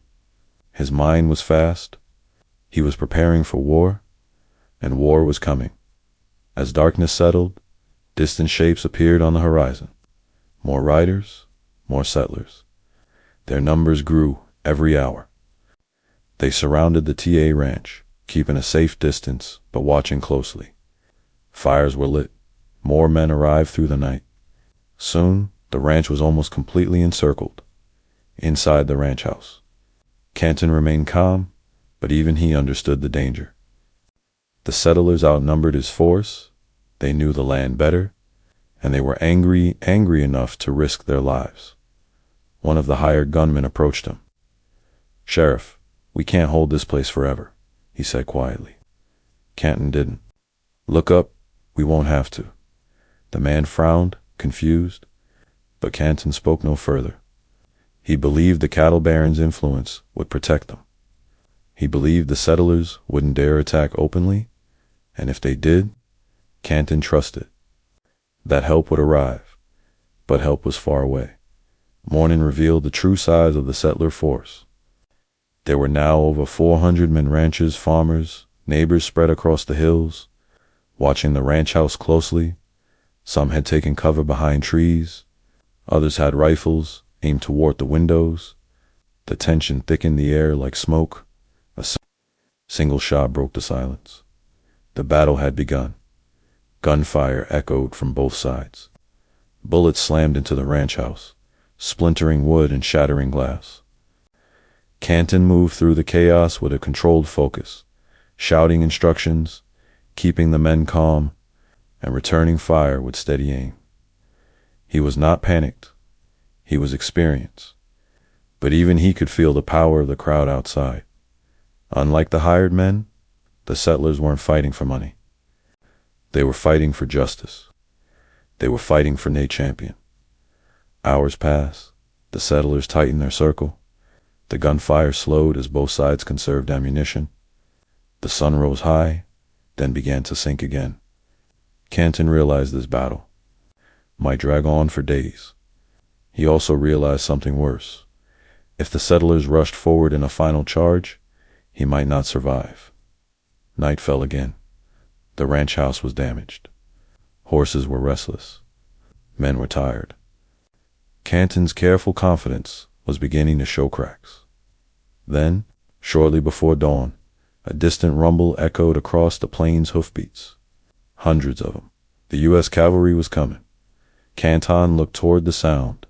His mind was fast. He was preparing for war, and war was coming. As darkness settled, distant shapes appeared on the horizon. More riders, more settlers. Their numbers grew every hour. They surrounded the TA Ranch, keeping a safe distance but watching closely. Fires were lit. More men arrived through the night. Soon, the ranch was almost completely encircled. Inside the ranch house, Canton remained calm, but even he understood the danger. The settlers outnumbered his force. They knew the land better, and they were angry enough to risk their lives. One of the hired gunmen approached him. "Sheriff, we can't hold this place forever," he said quietly. Canton didn't. "Look up, we won't have to." The man frowned, confused, but Canton spoke no further. He believed the cattle baron's influence would protect them. He believed the settlers wouldn't dare attack openly, and if they did, Canton trusted that help would arrive. But help was far away. Morning revealed the true size of the settler force. There were now over 400 men, ranchers, farmers, neighbors spread across the hills, watching the ranch house closely. Some had taken cover behind trees. Others had rifles aimed toward the windows. The tension thickened the air like smoke. A single shot broke the silence. The battle had begun. Gunfire echoed from both sides. Bullets slammed into the ranch house, splintering wood and shattering glass. Canton moved through the chaos with a controlled focus, shouting instructions, keeping the men calm, and returning fire with steady aim. He was not panicked. He was experienced. But even he could feel the power of the crowd outside. Unlike the hired men, the settlers weren't fighting for money. They were fighting for justice. They were fighting for Nate Champion. Hours passed. The settlers tightened their circle. The gunfire slowed as both sides conserved ammunition. The sun rose high, then began to sink again. Canton realized this battle might drag on for days. He also realized something worse. If the settlers rushed forward in a final charge, he might not survive. Night fell again. The ranch house was damaged. Horses were restless. Men were tired. Canton's careful confidence was beginning to show cracks. Then, shortly before dawn, a distant rumble echoed across the plains' hoofbeats. Hundreds of them. The U.S. cavalry was coming. Canton looked toward the sound,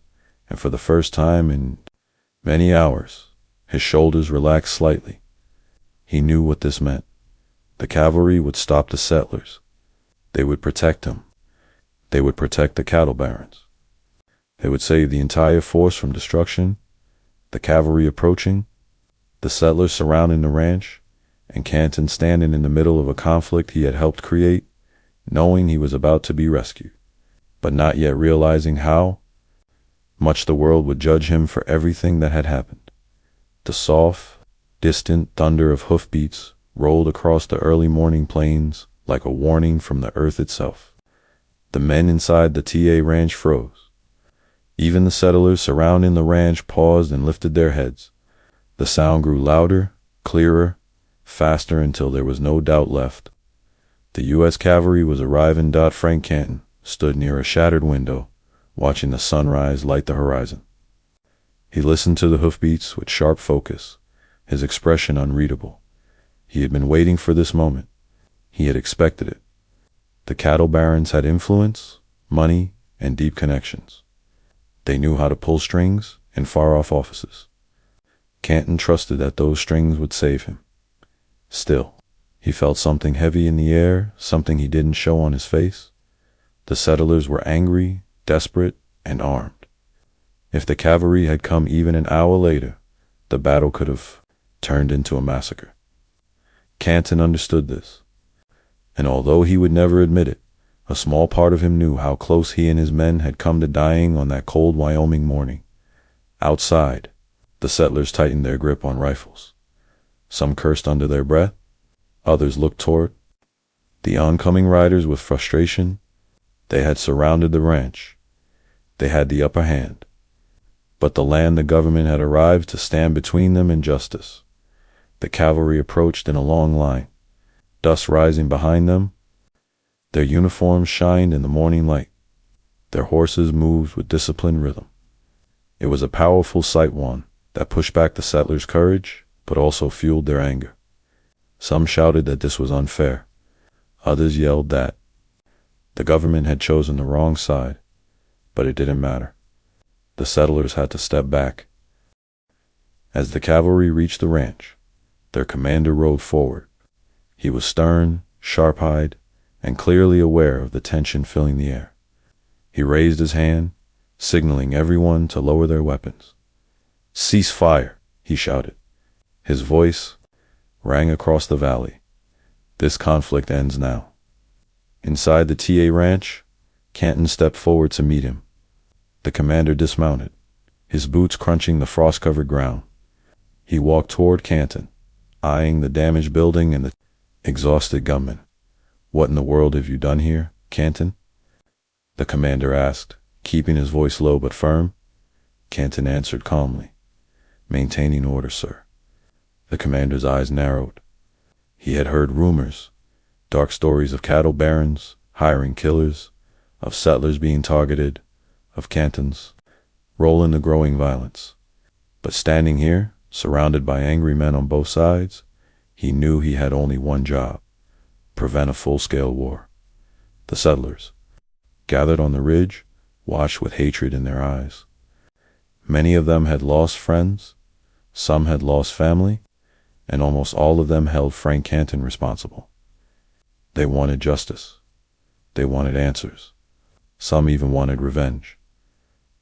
and for the first time in many hours, his shoulders relaxed slightly. He knew what this meant. The cavalry would stop the settlers. They would protect him. They would protect the cattle barons. They would save the entire force from destruction. The cavalry approaching, the settlers surrounding the ranch, and Canton standing in the middle of a conflict he had helped create, knowing he was about to be rescued, but not yet realizing how much the world would judge him for everything that had happened. The soft, distant thunder of hoofbeats rolled across the early morning plains like a warning from the earth itself. The men inside the TA Ranch froze. Even the settlers surrounding the ranch paused and lifted their heads. The sound grew louder, clearer, faster until there was no doubt left. The U.S. cavalry was arriving. Frank Canton stood near a shattered window, watching the sunrise light the horizon. He listened to the hoofbeats with sharp focus, his expression unreadable. He had been waiting for this moment. He had expected it. The cattle barons had influence, money, and deep connections. They knew how to pull strings in far-off offices. Canton trusted that those strings would save him. Still, he felt something heavy in the air, something he didn't show on his face. The settlers were angry, desperate, and armed. If the cavalry had come even an hour later, the battle could have turned into a massacre. Canton understood this, and although he would never admit it, a small part of him knew how close he and his men had come to dying on that cold Wyoming morning. Outside, the settlers tightened their grip on rifles. Some cursed under their breath, others looked toward the oncoming riders with frustration. They had surrounded the ranch. They had the upper hand. But the land the government had arrived to stand between them and justice. The cavalry approached in a long line, dust rising behind them. Their uniforms shined in the morning light. Their horses moved with disciplined rhythm. It was a powerful sight, one that pushed back the settlers' courage, but also fueled their anger. Some shouted that this was unfair. Others yelled that the government had chosen the wrong side, but it didn't matter. The settlers had to step back. As the cavalry reached the ranch, their commander rode forward. He was stern, sharp-eyed, and clearly aware of the tension filling the air. He raised his hand, signaling everyone to lower their weapons. "Cease fire," he shouted. His voice rang across the valley. "This conflict ends now." Inside the TA ranch, Canton stepped forward to meet him. The commander dismounted, his boots crunching the frost-covered ground. He walked toward Canton, eyeing the damaged building and the exhausted gunmen. "What in the world have you done here, Canton?" the commander asked, keeping his voice low but firm. Canton answered calmly, "Maintaining order, sir." The commander's eyes narrowed. He had heard rumors, dark stories of cattle barons hiring killers, of settlers being targeted, of Canton's role in the growing violence. But standing here, surrounded by angry men on both sides, he knew he had only one job: prevent a full-scale war. The settlers, gathered on the ridge, watched with hatred in their eyes. Many of them had lost friends, some had lost family, and almost all of them held Frank Canton responsible. They wanted justice. They wanted answers. Some even wanted revenge.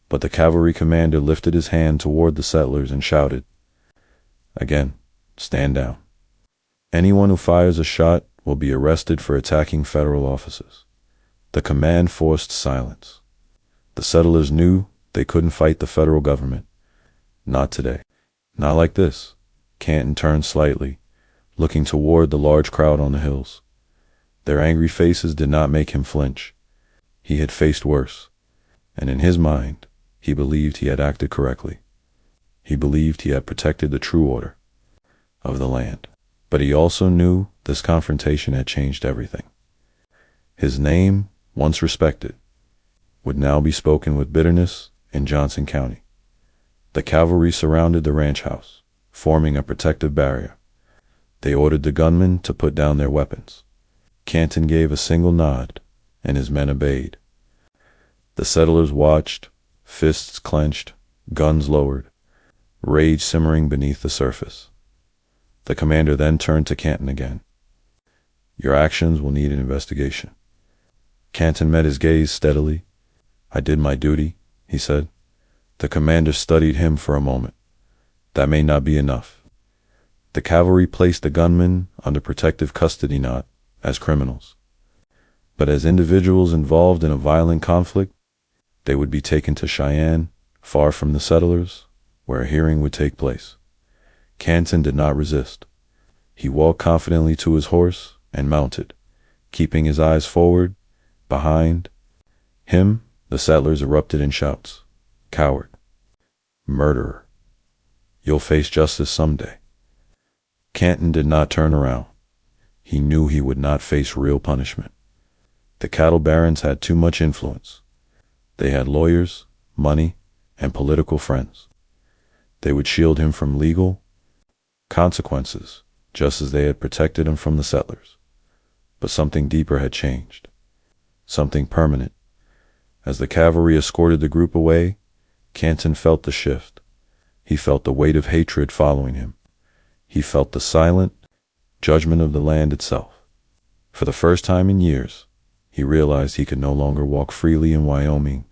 But the cavalry commander lifted his hand toward the settlers and shouted, "Again, stand down. Anyone who fires a shot will be arrested for attacking federal officers." The command forced silence. The settlers knew they couldn't fight the federal government. Not today. Not like this. Canton turned slightly, looking toward the large crowd on the hills. Their angry faces did not make him flinch. He had faced worse, and in his mind, he believed he had acted correctly. He believed he had protected the true order of the land. But he also knew this confrontation had changed everything. His name, once respected, would now be spoken with bitterness in Johnson County. The cavalry surrounded the ranch house, forming a protective barrier. They ordered the gunmen to put down their weapons. Canton gave a single nod, and his men obeyed. The settlers watched, fists clenched, guns lowered, rage simmering beneath the surface. The commander then turned to Canton again. "Your actions will need an investigation." Canton met his gaze steadily. "I did my duty," he said. The commander studied him for a moment. "That may not be enough." The cavalry placed the gunmen under protective custody not as criminals, but as individuals involved in a violent conflict. They would be taken to Cheyenne, far from the settlers, where a hearing would take place. Canton did not resist. He walked confidently to his horse and mounted, keeping his eyes forward. Behind him, the settlers erupted in shouts. "Coward! Murderer! You'll face justice someday." Canton did not turn around. He knew he would not face real punishment. The cattle barons had too much influence. They had lawyers, money, and political friends. They would shield him from legal consequences, just as they had protected him from the settlers. But something deeper had changed, something permanent. As the cavalry escorted the group away, Canton felt the shift. He felt the weight of hatred following him. He felt the silent judgment of the land itself. For the first time in years, he realized he could no longer walk freely in Wyoming.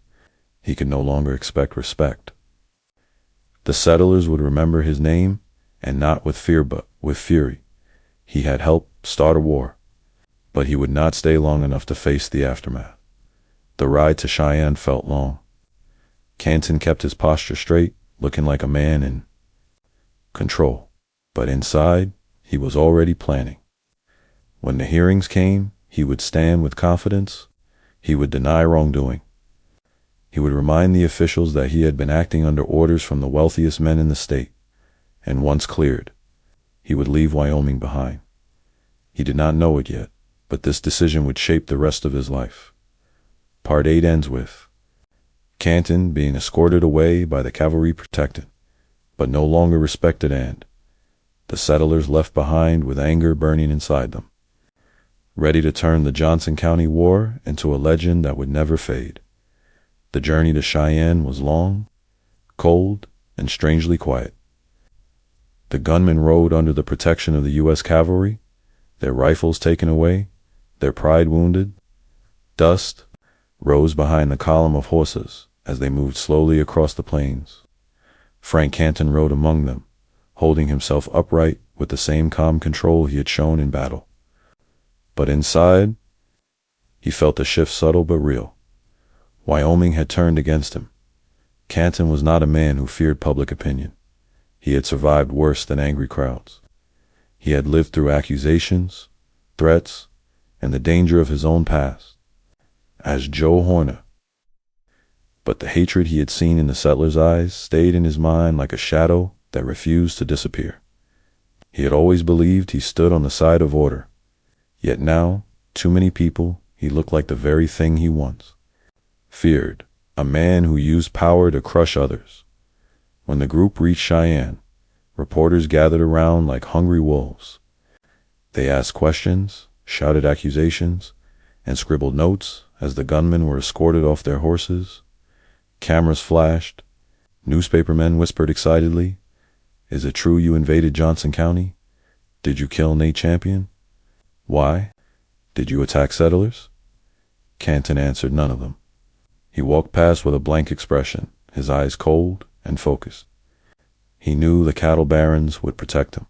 He could no longer expect respect. The settlers would remember his name, and not with fear but with fury. He had helped start a war, but he would not stay long enough to face the aftermath. The ride to Cheyenne felt long. Canton kept his posture straight, looking like a man in control. But inside, he was already planning. When the hearings came, he would stand with confidence. He would deny wrongdoing. He would remind the officials that he had been acting under orders from the wealthiest men in the state. And once cleared, he would leave Wyoming behind. He did not know it yet, but this decision would shape the rest of his life. Part 8 ends with Canton being escorted away by the cavalry protected, but no longer respected, and the settlers left behind with anger burning inside them, ready to turn the Johnson County War into a legend that would never fade. The journey to Cheyenne was long, cold, and strangely quiet. The gunmen rode under the protection of the U.S. cavalry, their rifles taken away, their pride wounded. Dust rose behind the column of horses as they moved slowly across the plains. Frank Canton rode among them, holding himself upright with the same calm control he had shown in battle. But inside, he felt a shift, subtle but real. Wyoming had turned against him. Canton was not a man who feared public opinion. He had survived worse than angry crowds. He had lived through accusations, threats, and the danger of his own past, as Joe Horner. But the hatred he had seen in the settlers' eyes stayed in his mind like a shadow that refused to disappear. He had always believed he stood on the side of order. Yet now, to many people, he looked like the very thing he once feared, a man who used power to crush others. When the group reached Cheyenne, reporters gathered around like hungry wolves. They asked questions, shouted accusations, and scribbled notes as the gunmen were escorted off their horses. Cameras flashed. Newspapermen whispered excitedly, "Is it true you invaded Johnson County? Did you kill Nate Champion? Why? Did you attack settlers?" Canton answered none of them. He walked past with a blank expression, his eyes cold and focused. He knew the cattle barons would protect him.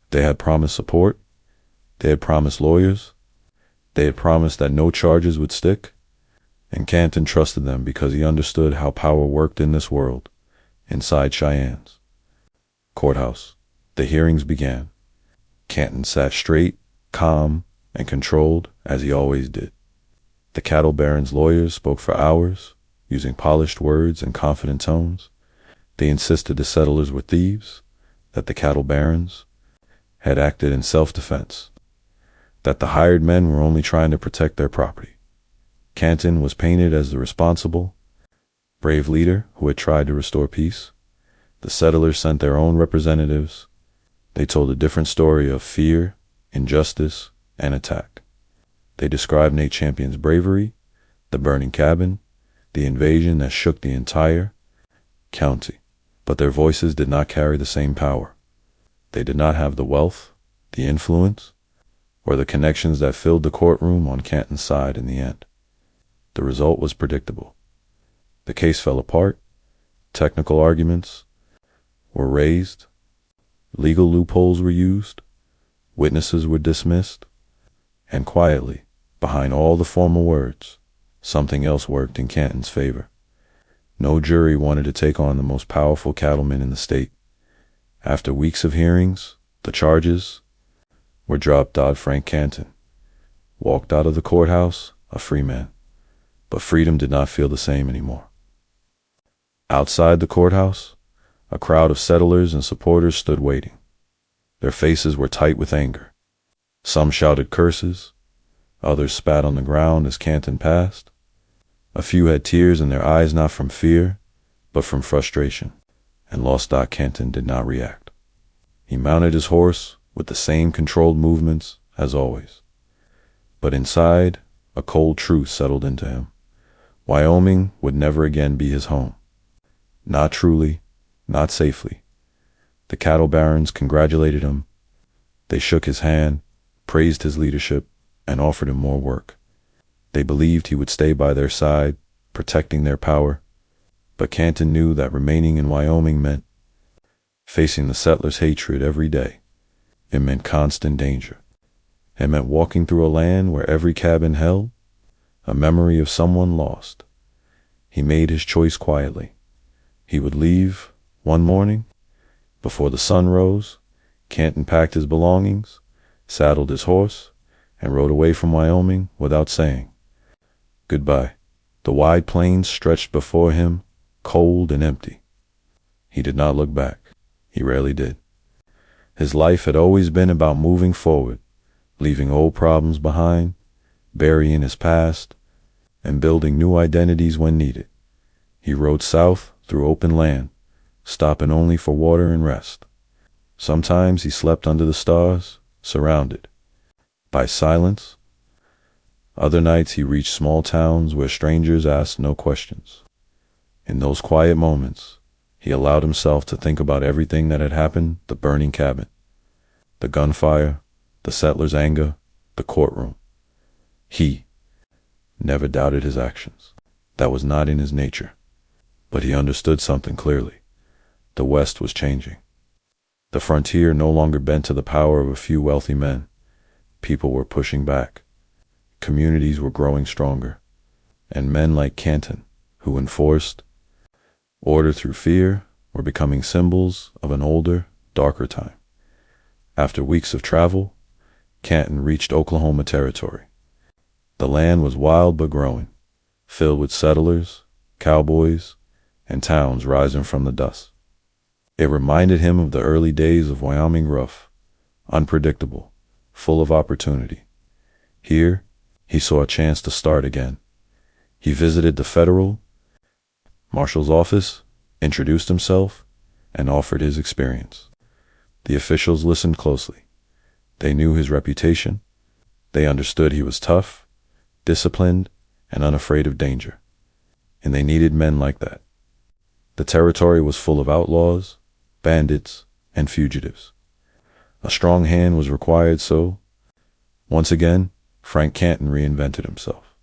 They had promised support. They had promised lawyers. They had promised that no charges would stick. And Canton trusted them because he understood how power worked in this world, inside Cheyenne's courthouse. The hearings began. Canton sat straight, calm, and controlled, as he always did. The cattle barons' lawyers spoke for hours, using polished words and confident tones. They insisted the settlers were thieves, that the cattle barons had acted in self-defense, that the hired men were only trying to protect their property. Canton was painted as the responsible, brave leader who had tried to restore peace. The settlers sent their own representatives. They told a different story of fear, injustice, and attack. They described Nate Champion's bravery, the burning cabin, the invasion that shook the entire county. But their voices did not carry the same power. They did not have the wealth, the influence, or the connections that filled the courtroom on Canton's side in the end. The result was predictable. The case fell apart. Technical arguments were raised. Legal loopholes were used. Witnesses were dismissed. And quietly, behind all the formal words, something else worked in Canton's favor. No jury wanted to take on the most powerful cattleman in the state. After weeks of hearings, the charges were dropped. Frank Canton walked out of the courthouse a free man. But freedom did not feel the same anymore. Outside the courthouse, a crowd of settlers and supporters stood waiting. Their faces were tight with anger. Some shouted curses. Others spat on the ground as Canton passed. A few had tears in their eyes, not from fear, but from frustration. And Lost Canton did not react. He mounted his horse with the same controlled movements as always. But inside, a cold truth settled into him. Wyoming would never again be his home. Not truly, not safely. The cattle barons congratulated him. They shook his hand, praised his leadership, and offered him more work. They believed he would stay by their side, protecting their power. But Canton knew that remaining in Wyoming meant facing the settlers' hatred every day. It meant constant danger. It meant walking through a land where every cabin held a memory of someone lost. He made his choice quietly. He would leave one morning. Before the sun rose, Canton packed his belongings, saddled his horse, and rode away from Wyoming without saying goodbye. The wide plains stretched before him, cold and empty. He did not look back. He rarely did. His life had always been about moving forward, leaving old problems behind, burying his past, and building new identities when needed. He rode south through open land, stopping only for water and rest. Sometimes he slept under the stars, surrounded by silence. Other nights he reached small towns where strangers asked no questions. In those quiet moments, he allowed himself to think about everything that had happened: the burning cabin, the gunfire, the settlers' anger, the courtroom. He never doubted his actions. That was not in his nature. But he understood something clearly. The West was changing. The frontier no longer bent to the power of a few wealthy men. People were pushing back. Communities were growing stronger. And men like Canton, who enforced order through fear, were becoming symbols of an older, darker time. After weeks of travel, Canton reached Oklahoma Territory. The land was wild but growing, filled with settlers, cowboys, and towns rising from the dust. It reminded him of the early days of Wyoming, rough, unpredictable, full of opportunity. Here, he saw a chance to start again. He visited the federal marshal's office, introduced himself, and offered his experience. The officials listened closely. They knew his reputation. They understood he was tough, disciplined, and unafraid of danger. And they needed men like that. The territory was full of outlaws, bandits, and fugitives. A strong hand was required, so once again, Frank Canton reinvented himself.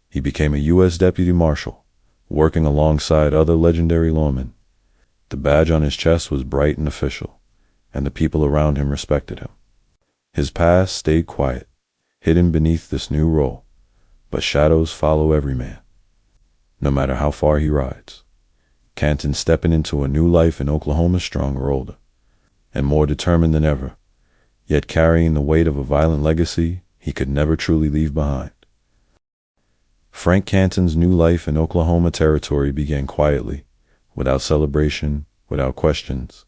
He became a U.S. Deputy Marshal, working alongside other legendary lawmen. The badge on his chest was bright and official, and the people around him respected him. His past stayed quiet, hidden beneath this new role, but shadows follow every man, no matter how far he rides. Canton stepping into a new life in Oklahoma stronger, older, and more determined than ever, yet carrying the weight of a violent legacy he could never truly leave behind. Frank Canton's new life in Oklahoma Territory began quietly, without celebration, without questions,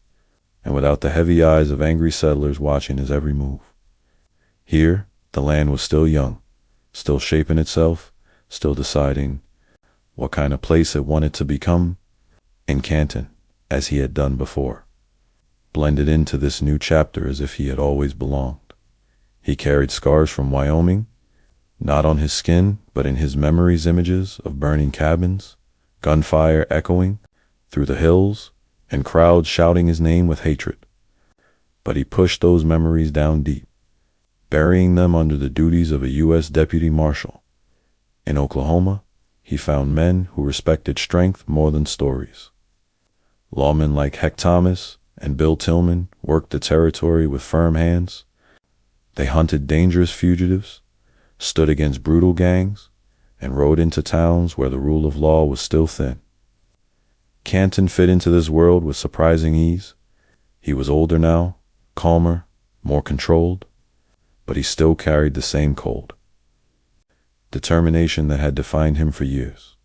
and without the heavy eyes of angry settlers watching his every move. Here, the land was still young, still shaping itself, still deciding what kind of place it wanted to become. In Canton, as he had done before, blended into this new chapter as if he had always belonged. He carried scars from Wyoming, not on his skin, but in his memories, images of burning cabins, gunfire echoing through the hills, and crowds shouting his name with hatred. But he pushed those memories down deep, burying them under the duties of a U.S. Deputy Marshal. In Oklahoma, he found men who respected strength more than stories. Lawmen like Heck Thomas and Bill Tillman worked the territory with firm hands. They hunted dangerous fugitives, stood against brutal gangs, and rode into towns where the rule of law was still thin. Canton fit into this world with surprising ease. He was older now, calmer, more controlled, but he still carried the same cold determination that had defined him for years.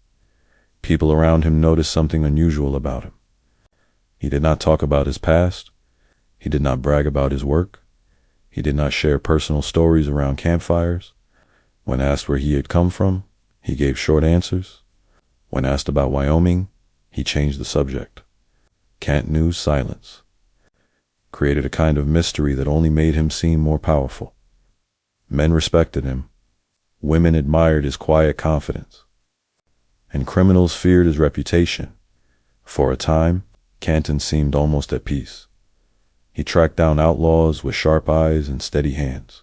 People around him noticed something unusual about him. He did not talk about his past. He did not brag about his work. He did not share personal stories around campfires. When asked where he had come from, he gave short answers. When asked about Wyoming, he changed the subject. Canton knew silence. created a kind of mystery that only made him seem more powerful. Men respected him, women admired his quiet confidence, and criminals feared his reputation. For a time, Canton seemed almost at peace. He tracked down outlaws with sharp eyes and steady hands.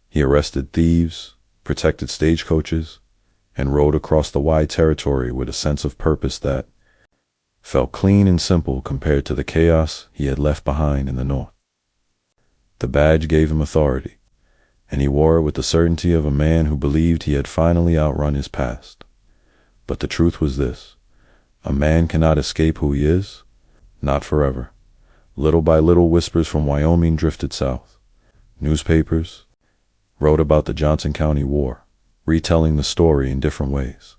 He arrested thieves, protected stagecoaches, and rode across the wide territory with a sense of purpose that felt clean and simple compared to the chaos he had left behind in the north. The badge gave him authority, and he wore it with the certainty of a man who believed he had finally outrun his past. But the truth was this: a man cannot escape who he is, not forever. Little by little, whispers from Wyoming drifted south. Newspapers wrote about the Johnson County War, retelling the story in different ways.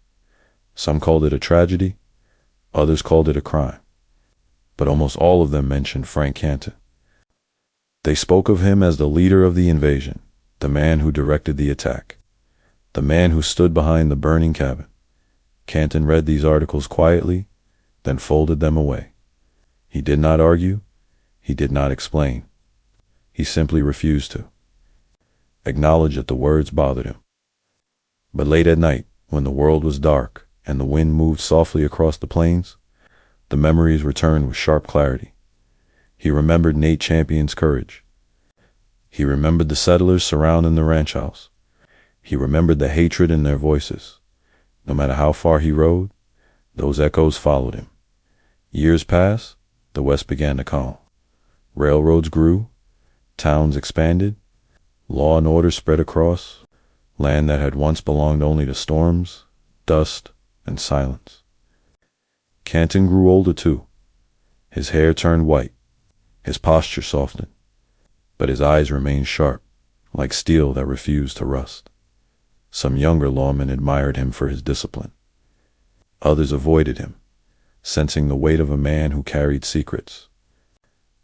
Some called it a tragedy, others called it a crime, but almost all of them mentioned Frank Canton. They spoke of him as the leader of the invasion, the man who directed the attack, the man who stood behind the burning cabin. Canton read these articles quietly, then folded them away. He did not argue. He did not explain. He simply refused to acknowledge that the words bothered him. But late at night, when the world was dark and the wind moved softly across the plains, the memories returned with sharp clarity. He remembered Nate Champion's courage. He remembered the settlers surrounding the ranch house. He remembered the hatred in their voices. No matter how far he rode, those echoes followed him. Years passed, the West began to calm. Railroads grew, towns expanded, law and order spread across land that had once belonged only to storms, dust, and silence. Canton grew older too. His hair turned white, his posture softened, but his eyes remained sharp, like steel that refused to rust. Some younger lawmen admired him for his discipline. Others avoided him, sensing the weight of a man who carried secrets.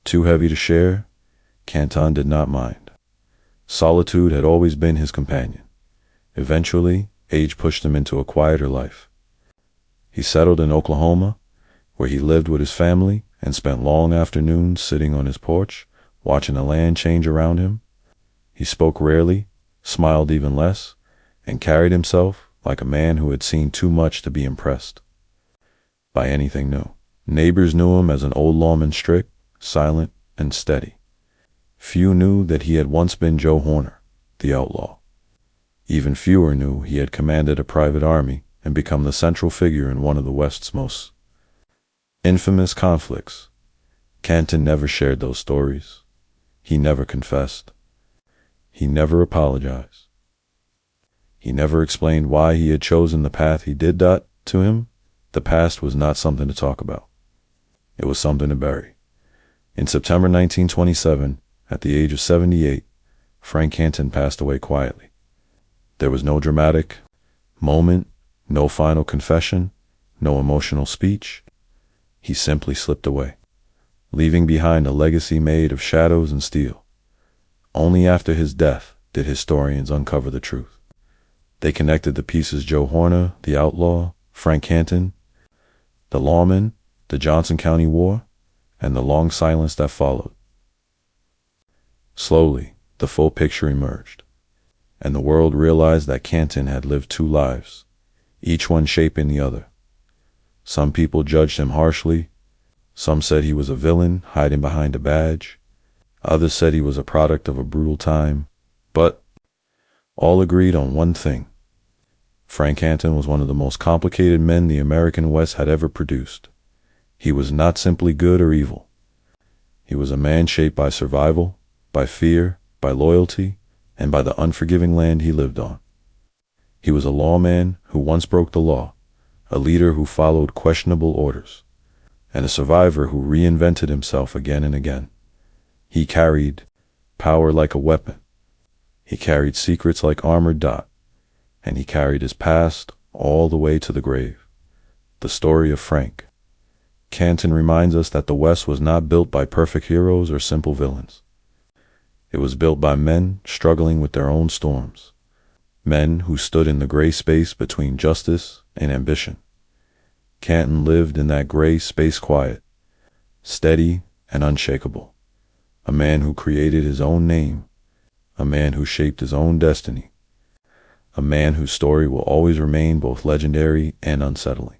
Too heavy to share, Canton did not mind. Solitude had always been his companion. Eventually, age pushed him into a quieter life. He settled in Oklahoma, where he lived with his family and spent long afternoons sitting on his porch, watching the land change around him. He spoke rarely, smiled even less, and carried himself like a man who had seen too much to be impressed by anything new. Neighbors knew him as an old lawman, strict, silent, and steady. Few knew that he had once been Joe Horner, the outlaw. Even fewer knew he had commanded a private army and become the central figure in one of the West's most infamous conflicts. Canton never shared those stories. He never confessed. He never apologized. He never explained why he had chosen the path he did. To him, the past was not something to talk about. It was something to bury. In September 1927, at the age of 78, Frank Canton passed away quietly. There was no dramatic moment, no final confession, no emotional speech. He simply slipped away, leaving behind a legacy made of shadows and steel. Only after his death did historians uncover the truth. They connected the pieces: Joe Horner, the outlaw, Frank Canton, the lawman, the Johnson County War, and the long silence that followed. Slowly, the full picture emerged, and the world realized that Canton had lived two lives, each one shaping the other. Some people judged him harshly. Some said he was a villain hiding behind a badge. Others said he was a product of a brutal time. But all agreed on one thing: Frank Canton was one of the most complicated men the American West had ever produced. He was not simply good or evil. He was a man shaped by survival, by fear, by loyalty, and by the unforgiving land he lived on. He was a lawman who once broke the law, a leader who followed questionable orders, and a survivor who reinvented himself again and again. He carried power like a weapon. He carried secrets like armored dot, and he carried his past all the way to the grave. The story of Frank Canton reminds us that the West was not built by perfect heroes or simple villains. It was built by men struggling with their own storms, men who stood in the gray space between justice and ambition. Canton lived in that gray space, quiet, steady, and unshakable. a man who created his own name, a man who shaped his own destiny, a man whose story will always remain both legendary and unsettling.